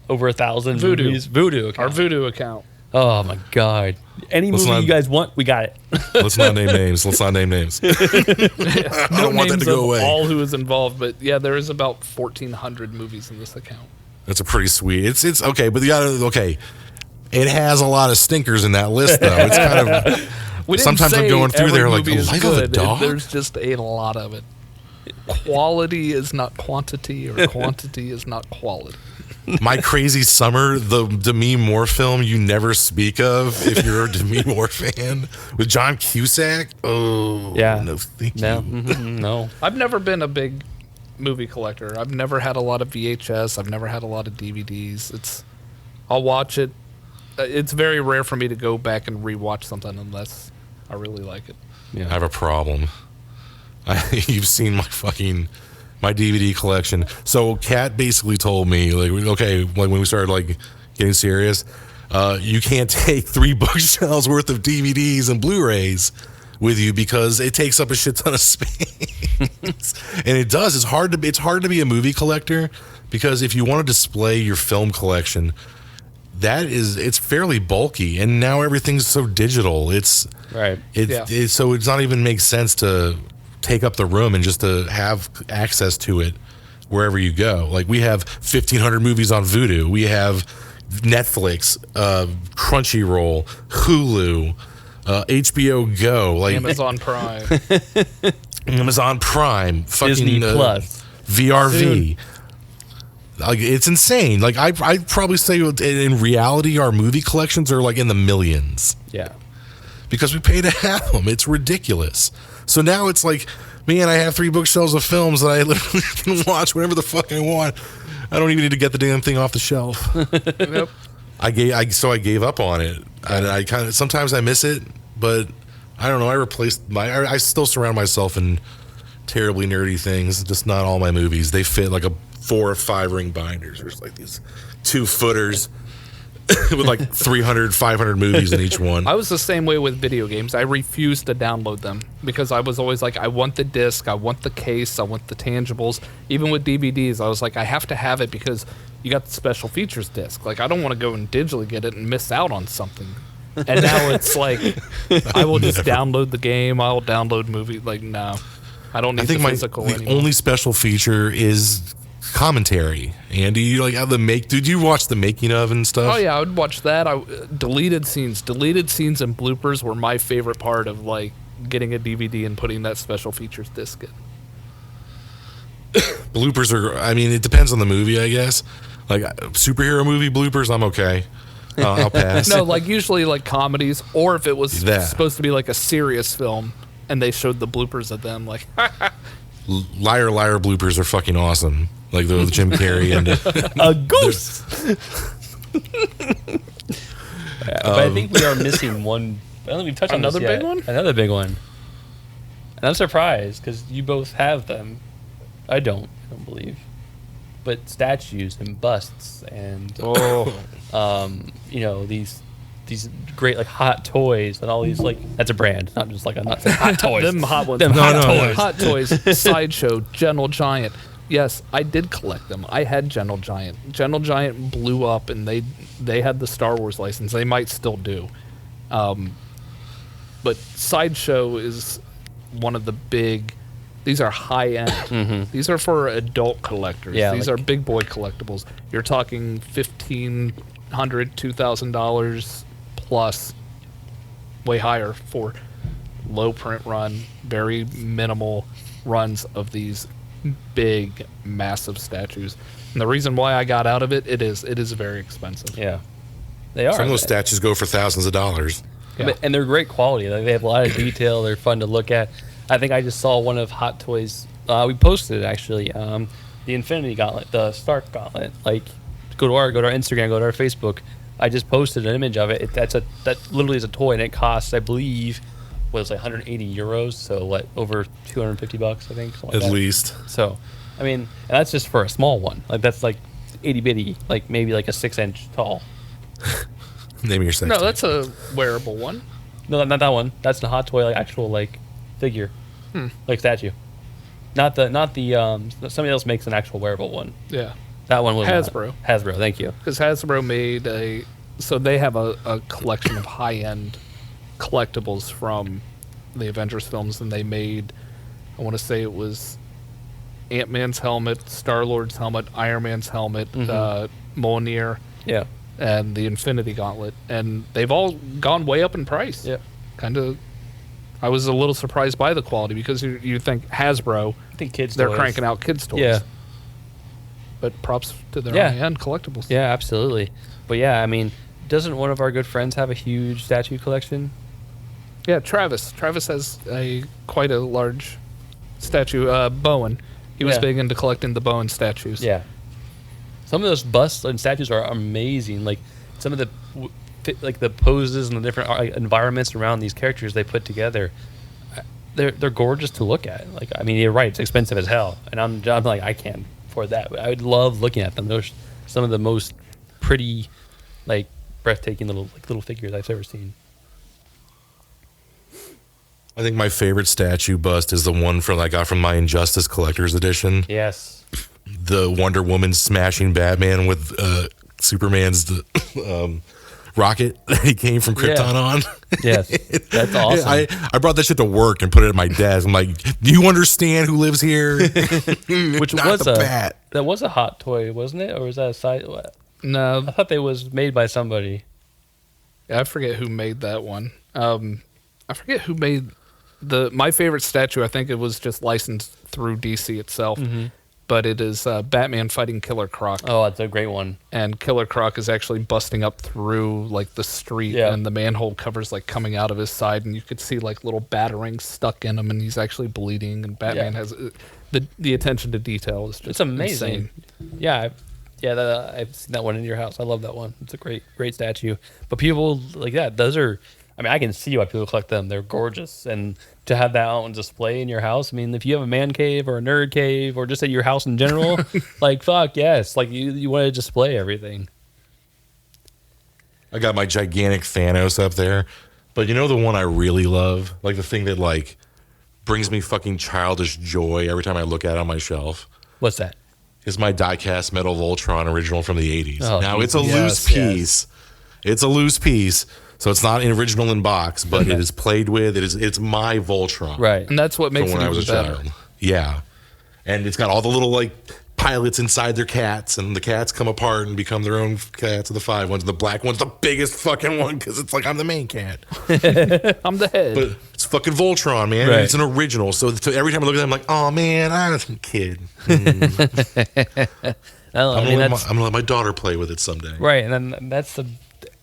over 1,000 Voodoo. movies. Voodoo account. Our Voodoo account. Oh my god! Any movie you guys want, we got it. Let's not name names. I don't want that to go away. All who is involved, but yeah, there is about 1,400 movies in this account. That's a pretty sweet. It's okay, but you gotta okay. It has a lot of stinkers in that list, though. It's kind of. Sometimes I'm going through there like, the Life of a Dog? There's just a lot of it. Quality is not quantity, or quantity is not quality. My Crazy Summer, the Demi Moore film you never speak of if you're a Demi Moore fan, with John Cusack. Oh, yeah. No, thank you. No. I've never been a big movie collector. I've never had a lot of VHS. I've never had a lot of DVDs. I'll watch it. It's very rare for me to go back and rewatch something unless I really like it. Yeah. I have a problem. You've seen my DVD collection. So Kat basically told me, like, okay, like when we started like getting serious, you can't take 3 bookshelves worth of DVDs and Blu-rays with you because it takes up a shit ton of space. And it does. It's hard to be a movie collector because if you want to display your film collection, it's fairly bulky, and now everything's so digital. So it's not even make sense to take up the room and just to have access to it wherever you go. Like we have 1,500 movies on Vudu. We have Netflix, Crunchyroll, Hulu, HBO Go, like Amazon Prime, fucking Disney Plus, VRV. Like it's insane. Like I'd probably say in reality our movie collections are like in the millions. Yeah. Because we pay to have them. It's ridiculous. So now it's like, man, I have 3 bookshelves of films that I literally can watch whenever the fuck I want. I don't even need to get the damn thing off the shelf. Yep. I gave up on it. I kind of sometimes I miss it, but I don't know. I still surround myself in terribly nerdy things. Just not all my movies. They fit like a 4 or 5 ring binders. There's like these 2 footers with like 300, 500 movies in each one. I was the same way with video games. I refused to download them because I was always like, I want the disc, I want the case, I want the tangibles. Even with DVDs, I was like, I have to have it because you got the special features disc. Like, I don't want to go and digitally get it and miss out on something. And now it's like, I will just download the game, I'll download movie. Like, no, I don't need the physical anymore. The only special feature is commentary. Andy, you like how did you watch the making of and stuff? Oh yeah, I would watch that. Deleted scenes and bloopers were my favorite part of like getting a DVD and putting that special features disc in. Bloopers it depends on the movie, I guess. Like superhero movie bloopers, I'm okay. I'll pass. No, like usually like comedies, or if it was supposed to be like a serious film and they showed the bloopers of them, like Liar Liar bloopers are fucking awesome. Like the Jim Carrey and a goose. But I think we are missing one. I don't think we've touched on another this yet. big one. Another big one. And I'm surprised because you both have them. I don't believe. But statues and busts and these great like hot toys and all these like that's a brand, not just like I'm not saying hot toys. Them hot ones. Hot toys. Sideshow. Gentle Giant. Yes, I did collect them. I had Gentle Giant. Gentle Giant blew up, and they had the Star Wars license. They might still do. But Sideshow is one of the big. These are high end. Mm-hmm. These are for adult collectors. Yeah, these are big boy collectibles. You're talking $1,500, $2,000 plus, way higher for low print run, very minimal runs of these big, massive statues. And the reason why I got out of it, it is very expensive. Yeah, they are. Some of those statues go for thousands of dollars. Yeah. And they're great quality. Like, they have a lot of detail. They're fun to look at. I think I just saw one of Hot Toys. We posted it actually. The Infinity Gauntlet, the Stark Gauntlet. Like, go to our Instagram, go to our Facebook. I just posted an image of it. That literally is a toy, and it costs, I believe, was like 180 euros. So what, over $250, I think. At least. So, I mean, and that's just for a small one. Like that's like itty bitty, like maybe like a 6-inch tall. Name your sex. No, that's a wearable one. No, not that one. That's the Hot Toy, like actual like figure, like statue. Not the somebody else makes an actual wearable one. Yeah, that one was Hasbro. Hasbro, thank you. Because Hasbro made so they have a collection of high end collectibles from the Avengers films, and they made, I want to say it was Ant-Man's helmet, Star-Lord's helmet, Iron Man's helmet, Mjolnir, yeah, and the Infinity Gauntlet, and they've all gone way up in price. Yeah, kind of. I was a little surprised by the quality because you think Hasbro, I think kids they're toys. cranking out kids toys. Yeah, but props to their high-end collectibles. Yeah, absolutely. But yeah, I mean, doesn't one of our good friends have a huge statue collection? Yeah, Travis. Travis has quite a large statue. Bowen. He was big into collecting the Bowen statues. Yeah. Some of those busts and statues are amazing. Like some of the the poses and the different environments around these characters they put together. they're gorgeous to look at. Like, I mean, you're right, it's expensive as hell, and I'm like, I can't afford that. But I would love looking at them. They're some of the most pretty, like, breathtaking little figures I've ever seen. I think my favorite statue bust is the one from I got from my Injustice Collector's Edition. Yes. The Wonder Woman smashing Batman with Superman's rocket that he came from Krypton on. Yes, that's awesome. I brought that shit to work and put it at my desk. I'm like, do you understand who lives here? Which Not was the bat. That was a hot toy, wasn't it? Or was that a side? No, I thought they was made by somebody. I forget who made that one. I forget who made my favorite statue. I think it was just licensed through DC itself. Mm-hmm. But it is Batman fighting Killer Croc. Oh, that's a great one. And Killer Croc is actually busting up through like the street, and the manhole cover's like coming out of his side, and you could see like little batterings stuck in him, and he's actually bleeding. And Batman has the attention to detail is just it's amazing. Insane. Yeah, I've seen that one in your house. I love that one. It's a great statue. But people like that, those are. I mean, I can see why people collect them. They're gorgeous, and to have that out on display in your house. I mean, if you have a man cave or a nerd cave or just at your house in general, like fuck yes, like you want to display everything. I got my gigantic Thanos up there, but you know the one I really love, like the thing that like brings me fucking childish joy every time I look at it on my shelf. What's that? Is my die-cast metal Voltron original from the 80s. Oh, now it's a loose piece. It's a loose piece. So it's not an original in box, but it is played with. It's my Voltron. Right. And that's what makes it when I was a better. child. Yeah. And it's got all the little like pilots inside their cats, and the cats come apart and become their own cats of the 5 ones. And the black one's the biggest fucking one because it's like I'm the main cat. I'm the head. But it's fucking Voltron, man. Right. It's an original. So every time I look at them, I'm like, oh man, I'm a kid. I'm gonna let my daughter play with it someday. Right, and then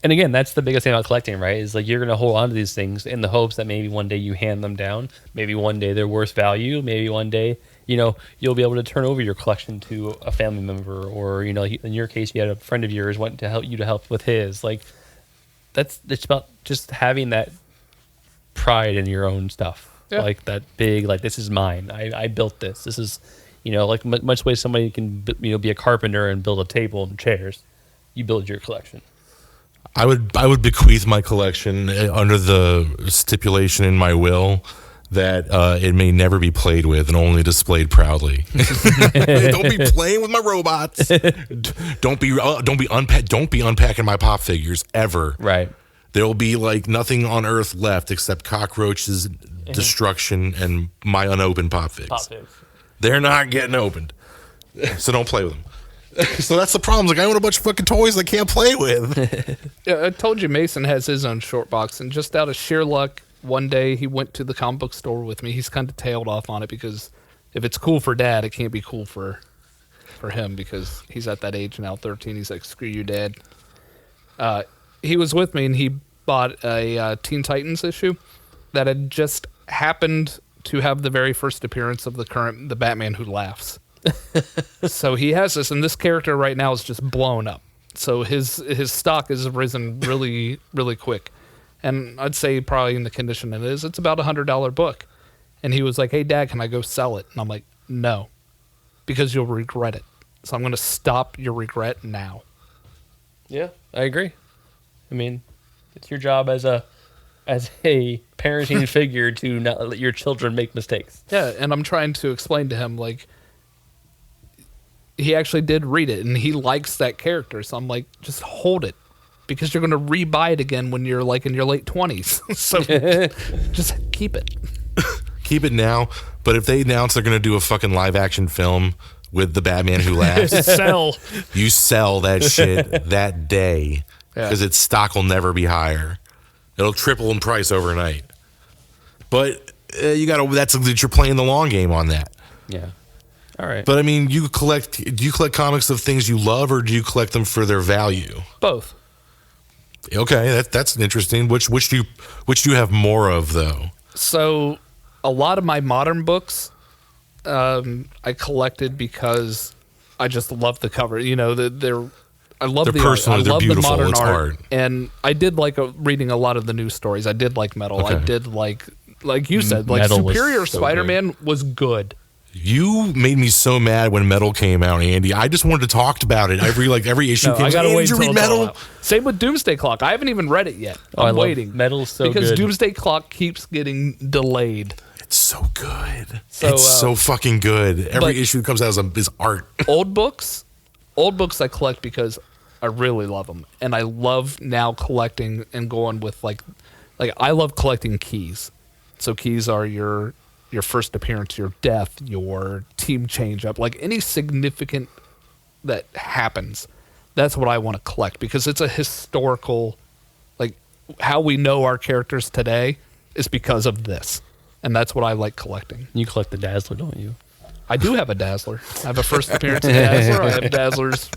and again, that's the biggest thing about collecting, right? Is like you're going to hold on to these things in the hopes that maybe one day you hand them down. Maybe one day they're worth value. Maybe one day, you'll be able to turn over your collection to a family member, or in your case, you had a friend of yours want to help with his. Like it's about just having that pride in your own stuff, like that big, like this is mine. I built this. This is, like much way somebody can be a carpenter and build a table and chairs. You build your collection. I would bequeath my collection under the stipulation in my will that it may never be played with and only displayed proudly. Don't be playing with my robots. Don't be unpacking my pop figures ever. Right. There will be like nothing on earth left except cockroaches, destruction, and my unopened pop figs. They're not getting opened, so don't play with them. So that's the problem. Like I own a bunch of fucking toys I can't play with. Yeah, I told you Mason has his own short box, and just out of sheer luck, one day he went to the comic book store with me. He's kind of tailed off on it because if it's cool for Dad, it can't be cool for him because he's at that age now, 13. He's like, screw you, Dad. He was with me, and he bought a Teen Titans issue that had just happened to have the very first appearance of the Batman Who Laughs. So he has this, and this character right now is just blown up. So his stock has risen really, really quick. And I'd say probably in the condition it is, it's about $100 book. And he was like, hey, Dad, can I go sell it? And I'm like, no, because you'll regret it. So I'm going to stop your regret now. Yeah, I agree. I mean, it's your job as a parenting figure to not let your children make mistakes. Yeah, and I'm trying to explain to him, like, he actually did read it, and he likes that character. So I'm like, just hold it, because you're going to rebuy it again when you're like in your late 20s. So just keep it. Keep it now. But if they announce they're going to do a fucking live action film with the Batman Who Laughs, you sell that shit that day, because its stock will never be higher. It'll triple in price overnight. But you're playing the long game on that. Yeah. All right. But I mean, do you collect comics of things you love, or do you collect them for their value? Both. Okay, that's interesting. Which do you have more of, though? So a lot of my modern books I collected because I just love the cover. I love the art. I love the modern art. And I did like reading a lot of the news stories. I did like metal. Okay. I did like like you said, like Metal was Superior so Spider-Man was good. You made me so mad when Metal came out, Andy. I just wanted to talk about it. Every issue No, came I out. gotta Hey, wait did you until read it's all Metal? out. Same with Doomsday Clock. I haven't even read it yet. I I'm love waiting. Metal's so because good. Doomsday Clock keeps getting delayed. It's so good. So, it's so fucking good. Every but- issue that comes out is art. Old books I collect because I really love them, and I love now collecting and going with like I love collecting keys. So keys are your first appearance, your death, your team change up, like any significant that happens. That's what I want to collect because it's a historical, like how we know our characters today is because of this, and that's what I like collecting. You collect the Dazzler, don't you? I do have a Dazzler. I have a first appearance of Dazzler. I have Dazzlers,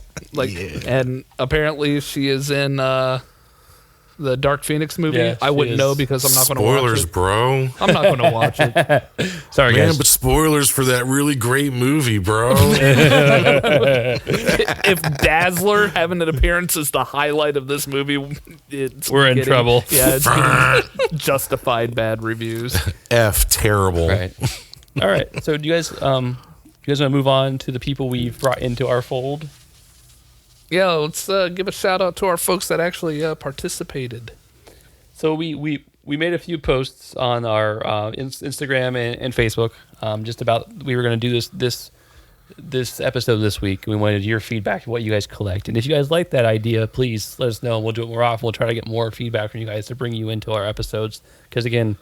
and apparently she is in the Dark Phoenix movie. Yeah, I wouldn't she know is. because I'm not going to watch Spoilers, it. bro. I'm not going to watch it. Sorry, Man, guys. but spoilers for that really great movie, bro. If Dazzler having an appearance is the highlight of this movie, We're in trouble. Yeah, it's getting justified bad reviews. F terrible. Right. All right. So do you guys want to move on to the people we've brought into our fold? Yeah, let's give a shout out to our folks that actually participated. So we made a few posts on our Instagram and Facebook just about we were going to do this episode this week. We wanted your feedback, what you guys collect, and if you guys like that idea, please let us know. We'll do it more often. We'll try to get more feedback from you guys to bring you into our episodes. Because again,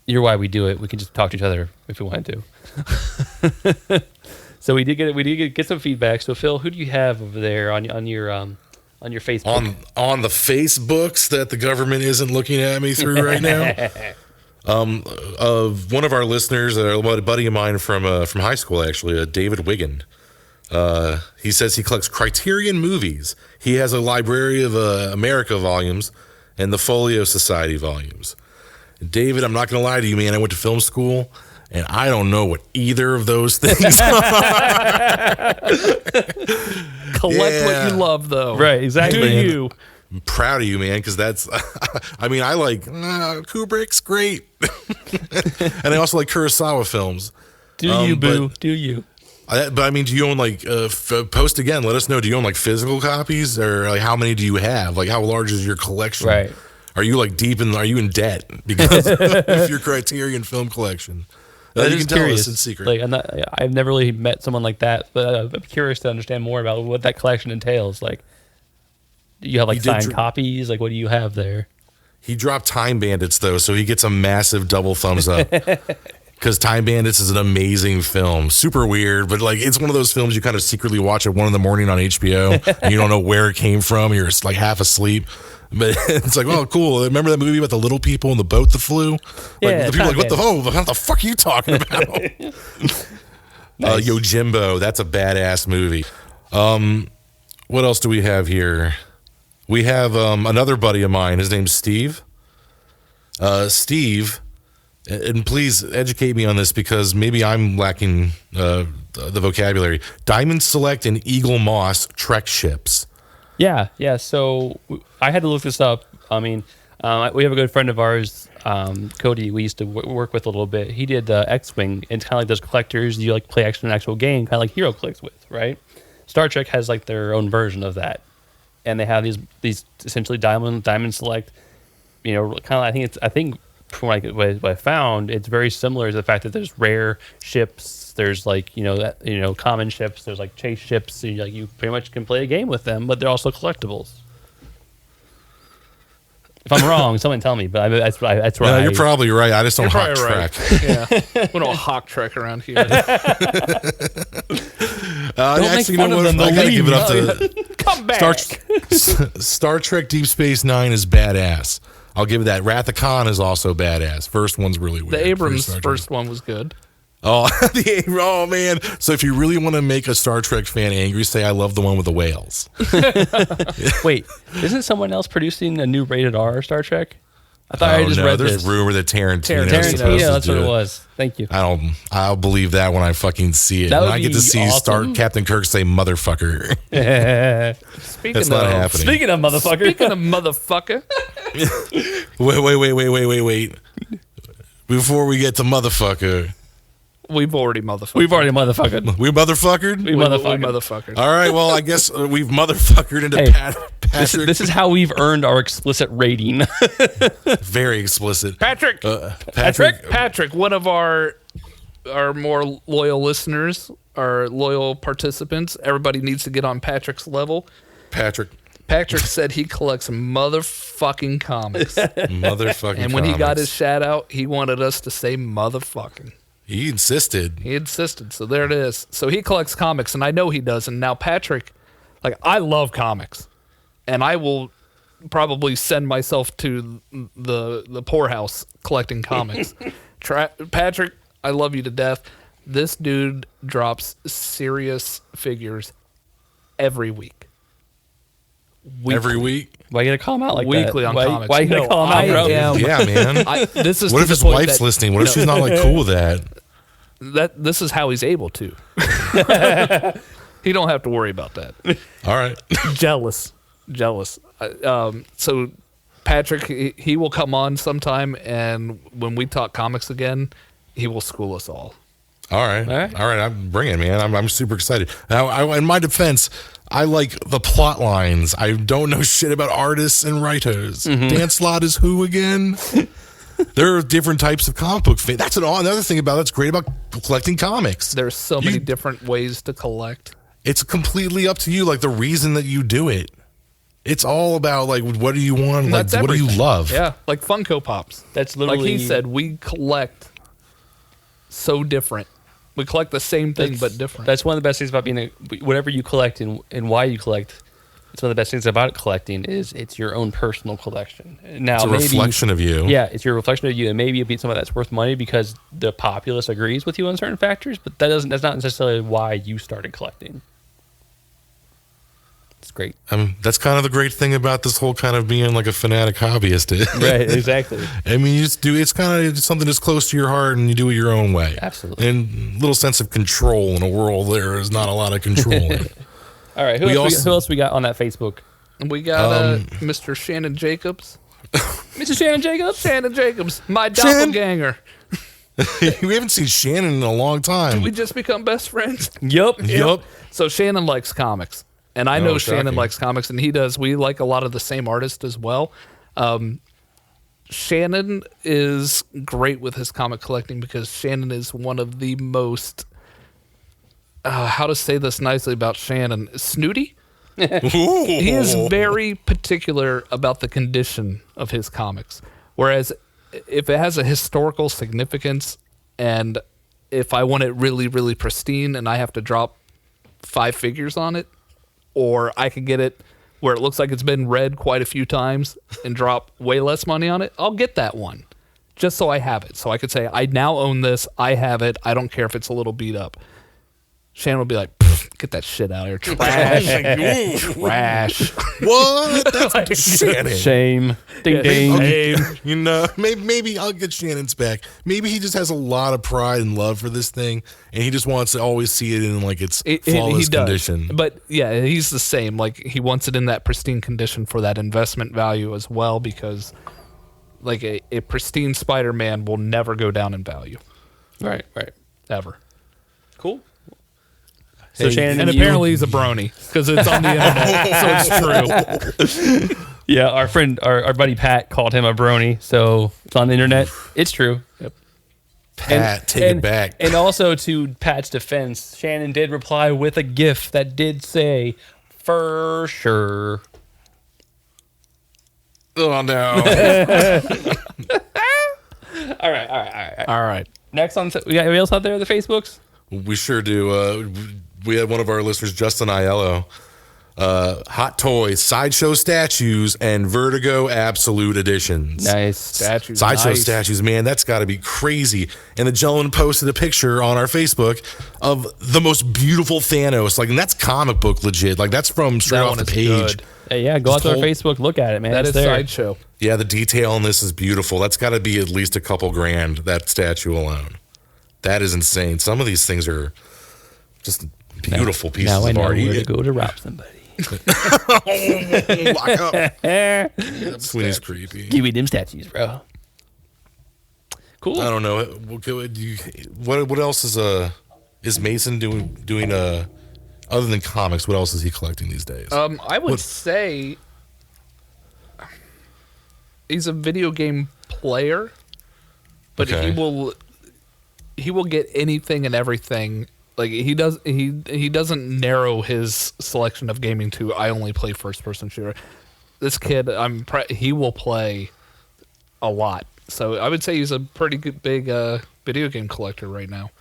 you're why we do it. We can just talk to each other if we wanted to. So we did get some feedback. So Phil, who do you have over there on your Facebook? On the Facebooks that the government isn't looking at me through right now. One of our listeners, a buddy of mine from high school, actually, David Wiggin. He says he collects Criterion movies. He has a Library of America volumes and the Folio Society volumes. David, I'm not going to lie to you, man. I went to film school, and I don't know what either of those things are. Collect what you love, though. Right, exactly. Do you? I'm proud of you, man, because that's, I mean, I like Kubrick's great. And I also like Kurosawa films. Do you, boo? Do you? But I mean, do you own like, post again, let us know, do you own like physical copies, or like how many do you have? Like how large is your collection? Right. Are you like are you in debt because of your Criterion film collection? You can tell us in secret. Like I've never really met someone like that, but I'm curious to understand more about what that collection entails. Like, do you have like signed copies? Like, what do you have there? He dropped Time Bandits though, so he gets a massive double thumbs up. Because Time Bandits is an amazing film. Super weird, but like it's one of those films you kind of secretly watch at 1 a.m. on HBO and you don't know where it came from. You're like half asleep. But it's like, oh, cool. Remember that movie about the little people in the boat that flew? Like, Yeah, the people are like, what the fuck are you talking about? Nice. Yojimbo, that's a badass movie. What else do we have here? We have another buddy of mine. His name's Steve. Steve, and please educate me on this because maybe I'm lacking the vocabulary. Diamond Select and Eagle Moss Trek ships. Yeah. So I had to look this up. I mean, we have a good friend of ours, Cody. We used to work with a little bit. He did X-Wing, and it's kind of like those collectors you like play an actual game, kind of like Hero Clicks with, right? Star Trek has like their own version of that, and they have these essentially Diamond Select. You know, kind of. I think from what I found, it's very similar to the fact that there's rare ships. There's like common ships. There's like chase ships. So you pretty much can play a game with them, but they're also collectibles. If I'm wrong, someone tell me. But that's where No, you're probably right. I just don't hawk track. Yeah, we don't hawk track around here. Don't Actually, make you know fun what? of them. I gotta give it up to Come back. Star Trek Deep Space Nine is badass. I'll give it that. Wrath of Khan is also badass. First one's really weird. The Abrams first one was good. Oh, oh man! So if you really want to make a Star Trek fan angry, say I love the one with the whales. Wait, isn't someone else producing a new rated R Star Trek? I thought I just read there's this. rumor that Tarantino. Yeah, that's what it was. Thank you. I'll believe that when I fucking see it. That when would I get be to see awesome. Captain Kirk say motherfucker. Speaking That's not happening. Speaking of motherfucker, Speaking of motherfucker, Wait. before we get to motherfucker. We've already motherfuckered. We've already motherfuckered. We motherfuckered? We We motherfuckered. motherfuckered. All right, well, I guess we've motherfuckered into Hey, Patrick. This is how we've earned our explicit rating. Very explicit. Patrick. Patrick, one of our more loyal listeners, our loyal participants. Everybody needs to get on Patrick's level. Patrick. Patrick said he collects motherfucking comics. Motherfucking And when he got comics. his shout out, he wanted us to say motherfucking. He insisted. He insisted. So there it is. So he collects comics, and I know he does. And now Patrick, like, I love comics. And I will probably send myself to the poorhouse collecting comics. Patrick, I love you to death. This dude drops serious figures every week. Every week? Why you gonna call him out like Weekly that? on why, comics. Why you gonna No, call him out, bro? Yeah, man. This is What to if the his point wife's that- listening? What if she's not like cool with that? This is how he's able to. He don't have to worry about that. All right. Jealous. So Patrick, he will come on sometime, and when we talk comics again, he will school us all. All right. I'm bringing, man. I'm super excited. Now, in my defense, I like the plot lines. I don't know shit about artists and writers. Dan Slott is who again? There are different types of comic book fans. That's another thing that's great about collecting comics. There's so many different ways to collect. It's completely up to you. Like the reason that you do it. It's all about like what do you want? And Like that's what do you everything. love? Yeah, like Funko Pops. That's literally Like he said, we collect so different. We collect the same thing but different. That's one of the best things about being whatever you collect and why you collect. It's one of the best things about collecting is it's your own personal collection. Now, It's a reflection of you. Yeah, it's your reflection of you, and maybe it'll be something that's worth money because the populace agrees with you on certain factors. But that's not necessarily why you started collecting. It's great. That's kind of the great thing about this whole kind of being like a fanatic hobbyist. Right, exactly. I mean, you just do. It's kind of something that's close to your heart, and you do it your own way. Absolutely. And a little sense of control in a world there is not a lot of control in. All right, who else we got on that Facebook? We got Mr. Shannon Jacobs. Mr. Shannon Jacobs? Shannon Jacobs, my doppelganger. We haven't seen Shannon in a long time. We just become best friends. Yup. So Shannon likes comics. And I know Shannon shocking. likes comics, and he does. We like a lot of the same artists as well. Shannon is great with his comic collecting because Shannon is one of the most, how to say this nicely about Shannon, snooty. He is very particular about the condition of his comics. Whereas if it has a historical significance and if I want it really, really pristine and I have to drop 5 figures on it, or I could get it where it looks like it's been read quite a few times and drop way less money on it, I'll get that one just so I have it. So I could say, I now own this. I have it. I don't care if it's a little beat up. Shannon will be like, get that shit out of here. Trash. Trash. What? That's Shannon. Shame. Ding ding. Okay, you know, maybe I'll get Shannon's back. Maybe he just has a lot of pride and love for this thing, and he just wants to always see it in like its flawless condition. But yeah, he's the same. Like he wants it in that pristine condition for that investment value as well, because like a pristine Spider-Man will never go down in value. Right. Ever. Cool. So Shannon And apparently he's a brony because it's on the internet, so it's true. yeah, our friend, our buddy Pat called him a brony, so it's on the internet. It's true. Yep. Pat, take it back. And also to Pat's defense, Shannon did reply with a GIF that did say, "For sure." Oh no! All right. All right. Next on, we got anybody else out there on the Facebooks? We sure do. We had one of our listeners, Justin Aiello. Hot Toys, Sideshow Statues, and Vertigo Absolute Editions. Nice. Statues. Sideshow nice. Statues, man, that's got to be crazy. And the gentleman posted a picture on our Facebook of the most beautiful Thanos. Like, and that's comic book legit. Like, that's from straight That off one the is page. good. Hey, yeah, go out to our whole- Facebook, look at it, man. That It's is there. Sideshow. Yeah, the detail on this is beautiful. That's got to be at least a couple grand, that statue alone. That is insane. Some of these things are just beautiful pieces Now I of know art. where to go to rob somebody. Lock up. Sweeney's creepy. Give me them statues, bro. Cool. I don't know. What else is Mason doing? Other than comics, what else is he collecting these days? I would say he's a video game player, but Okay. he will get anything and everything. Like he doesn't narrow his selection of gaming to I only play first person shooter. This kid, he will play a lot. So I would say he's a pretty good big video game collector right now.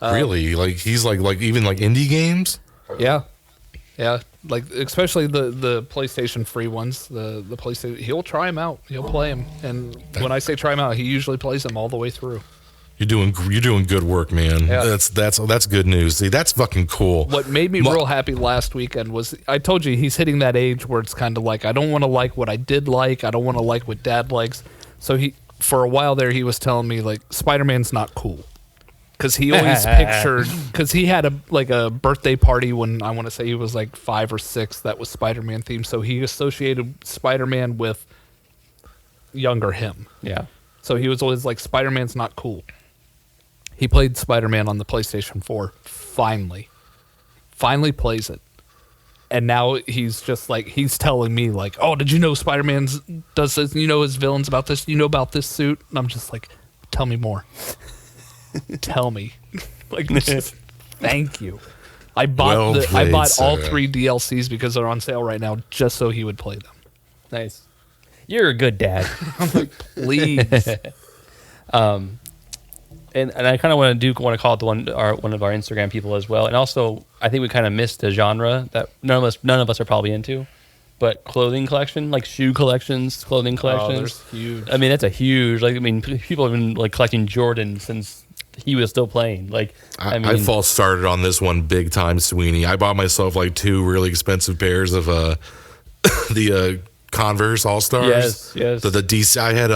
Really? Like he's like even like indie games? Yeah. Like especially the PlayStation free ones, the PlayStation. He'll try them out. He'll play them, and when I say try them out, he usually plays them all the way through. You're doing good work, man. Yeah. That's good news. See, that's fucking cool. What made me real happy last weekend was I told you he's hitting that age where it's kind of like I don't want to like what I did like. I don't want to like what Dad likes. So for a while there he was telling me like Spider-Man's not cool. Because he always pictured, because he had a birthday party when I want to say he was like 5 or 6 that was Spider-Man themed. So he associated Spider-Man with younger him. Yeah. So he was always like, Spider-Man's not cool. He played Spider-Man on the PlayStation 4. Finally plays it. And now he's just like, he's telling me like, oh, did you know Spider-Man does this? You know his villain's about this? You know about this suit? And I'm just like, tell me more. Tell me. Like, just, thank you. I bought all 3 DLCs because they're on sale right now just so he would play them. Nice. You're a good dad. I'm like, please. And I kind of want to call it one of our Instagram people as well. And also, I think we kind of missed a genre that none of us are probably into. But clothing collection, like shoe collections, clothing collections. Oh, huge. I mean, that's a huge. Like, I mean, people have been like collecting Jordan since he was still playing. Like, I fall started on this one big time, Sweeney. I bought myself like 2 really expensive pairs of the Converse All Stars. Yes. The DC. I have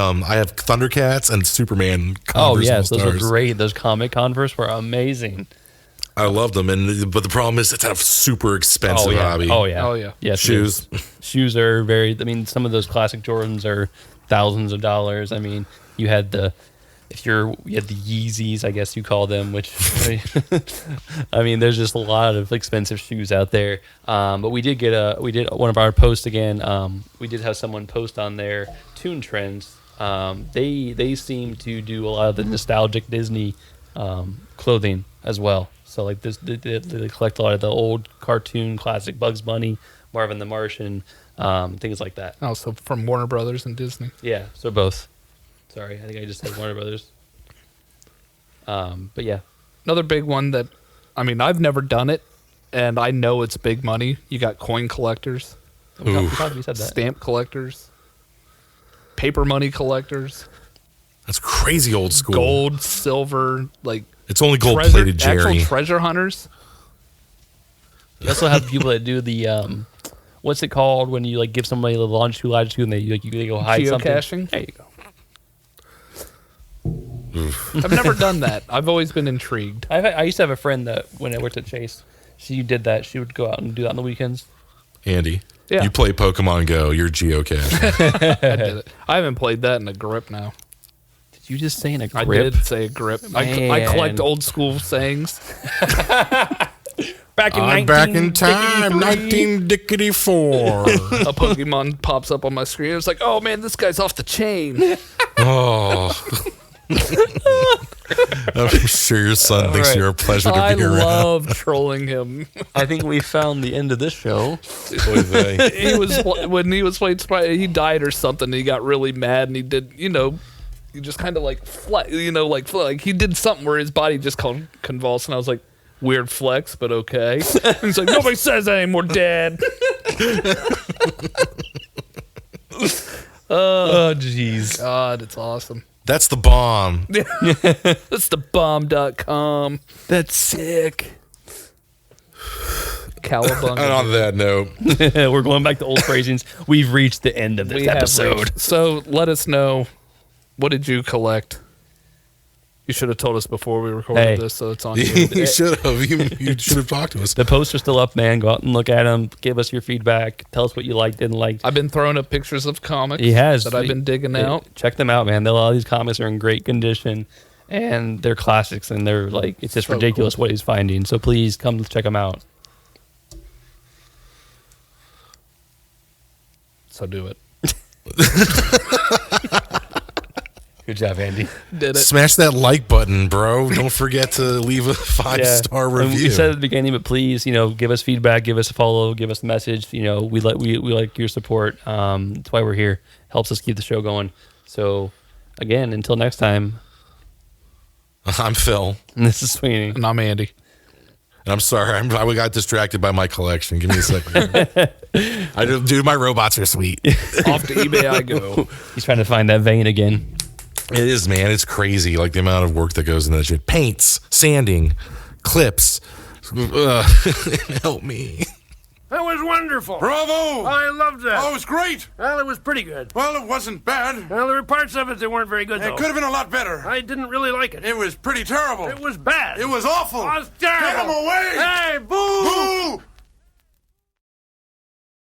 Thundercats and Superman Converse. Oh yes, All-Stars. those were great. Those comic Converse were amazing. I love them, but the problem is it's a super expensive hobby. Oh yeah. Yes, shoes. Shoes are very. I mean, some of those classic Jordans are thousands of dollars. I mean, you had the Yeezys, I guess you call them, which I mean, there's just a lot of expensive shoes out there. But we did one of our posts again. We did have someone post on their Toon Trends. They seem to do a lot of the nostalgic Disney clothing as well. So like this, they collect a lot of the old cartoon classic Bugs Bunny, Marvin the Martian, things like that. Also from Warner Brothers and Disney. Yeah, so both. Sorry, I think I just said Warner Brothers. But yeah. Another big one that, I mean, I've never done it, and I know it's big money. You got coin collectors, We said that. stamp collectors, paper money collectors, That's crazy old school. gold, silver, like It's only gold plated, Jerry. actual treasure hunters. You also have people that do the what's it called when you like give somebody the longitude, latitude, and they go hide something. Geocaching. There you go. I've never done that. I've always been intrigued. I used to have a friend that when I worked at Chase, she did that. She would go out and do that on the weekends. Andy, Yeah. you play Pokemon Go. You're geocaching. I did it. I haven't played that in a grip now. Did you just say in a I grip? did say a grip. I collect old school sayings. Back in I'm back in time, 1964. A Pokemon pops up on my screen. It's like, oh man, this guy's off the chain. Oh. I'm sure your son thinks right. you're a pleasure to I be around. love trolling him. I think we found the end of this show. He was when he was playing Spider. He died or something. And he got really mad, and he did, he just kind of like like he did something where his body just convulsed, and I was like, weird flex, but okay. He's like, nobody says that anymore, Dad. Oh, jeez. God, it's awesome. That's the bomb. That's the bomb.com. That's sick. Cowabunga. And on that note, We're going back to old phrasings. We've reached the end of this We have episode. reached- So let us know, what did you collect? You should have told us before we recorded this, so it's on you. You should have. You should have talked to us. The posts are still up, man. Go out and look at them. Give us your feedback. Tell us what you liked, didn't like. I've been throwing up pictures of comics that I've been digging out. Check them out, man. A lot of these comics are in great condition, and they're classics, and they're like, it's just so ridiculous what he's finding. So please come check them out. So do it. Good job, Andy. Did it. Smash that like button, bro. Don't forget to leave a 5-star And review. we said at the beginning, but please, give us feedback, give us a follow, give us a message. We like your support. That's why we're here. Helps us keep the show going. So, again, until next time. I'm Phil. And this is Sweeney. And I'm Andy. And I'm sorry, I got distracted by my collection. Give me a second. Dude, my robots are sweet. Off to eBay I go. He's trying to find that vein again. It is, man. It's crazy, like the amount of work that goes into that shit. Paints, sanding, clips. Help me. That was wonderful. Bravo! I loved that. Oh, it was great. Well, it was pretty good. Well, it wasn't bad. Well, there were parts of it that weren't very good, though. It could have been a lot better. I didn't really like it. It was pretty terrible. It was bad. It was awful. It was terrible. Get him away! Hey, boo! Boo!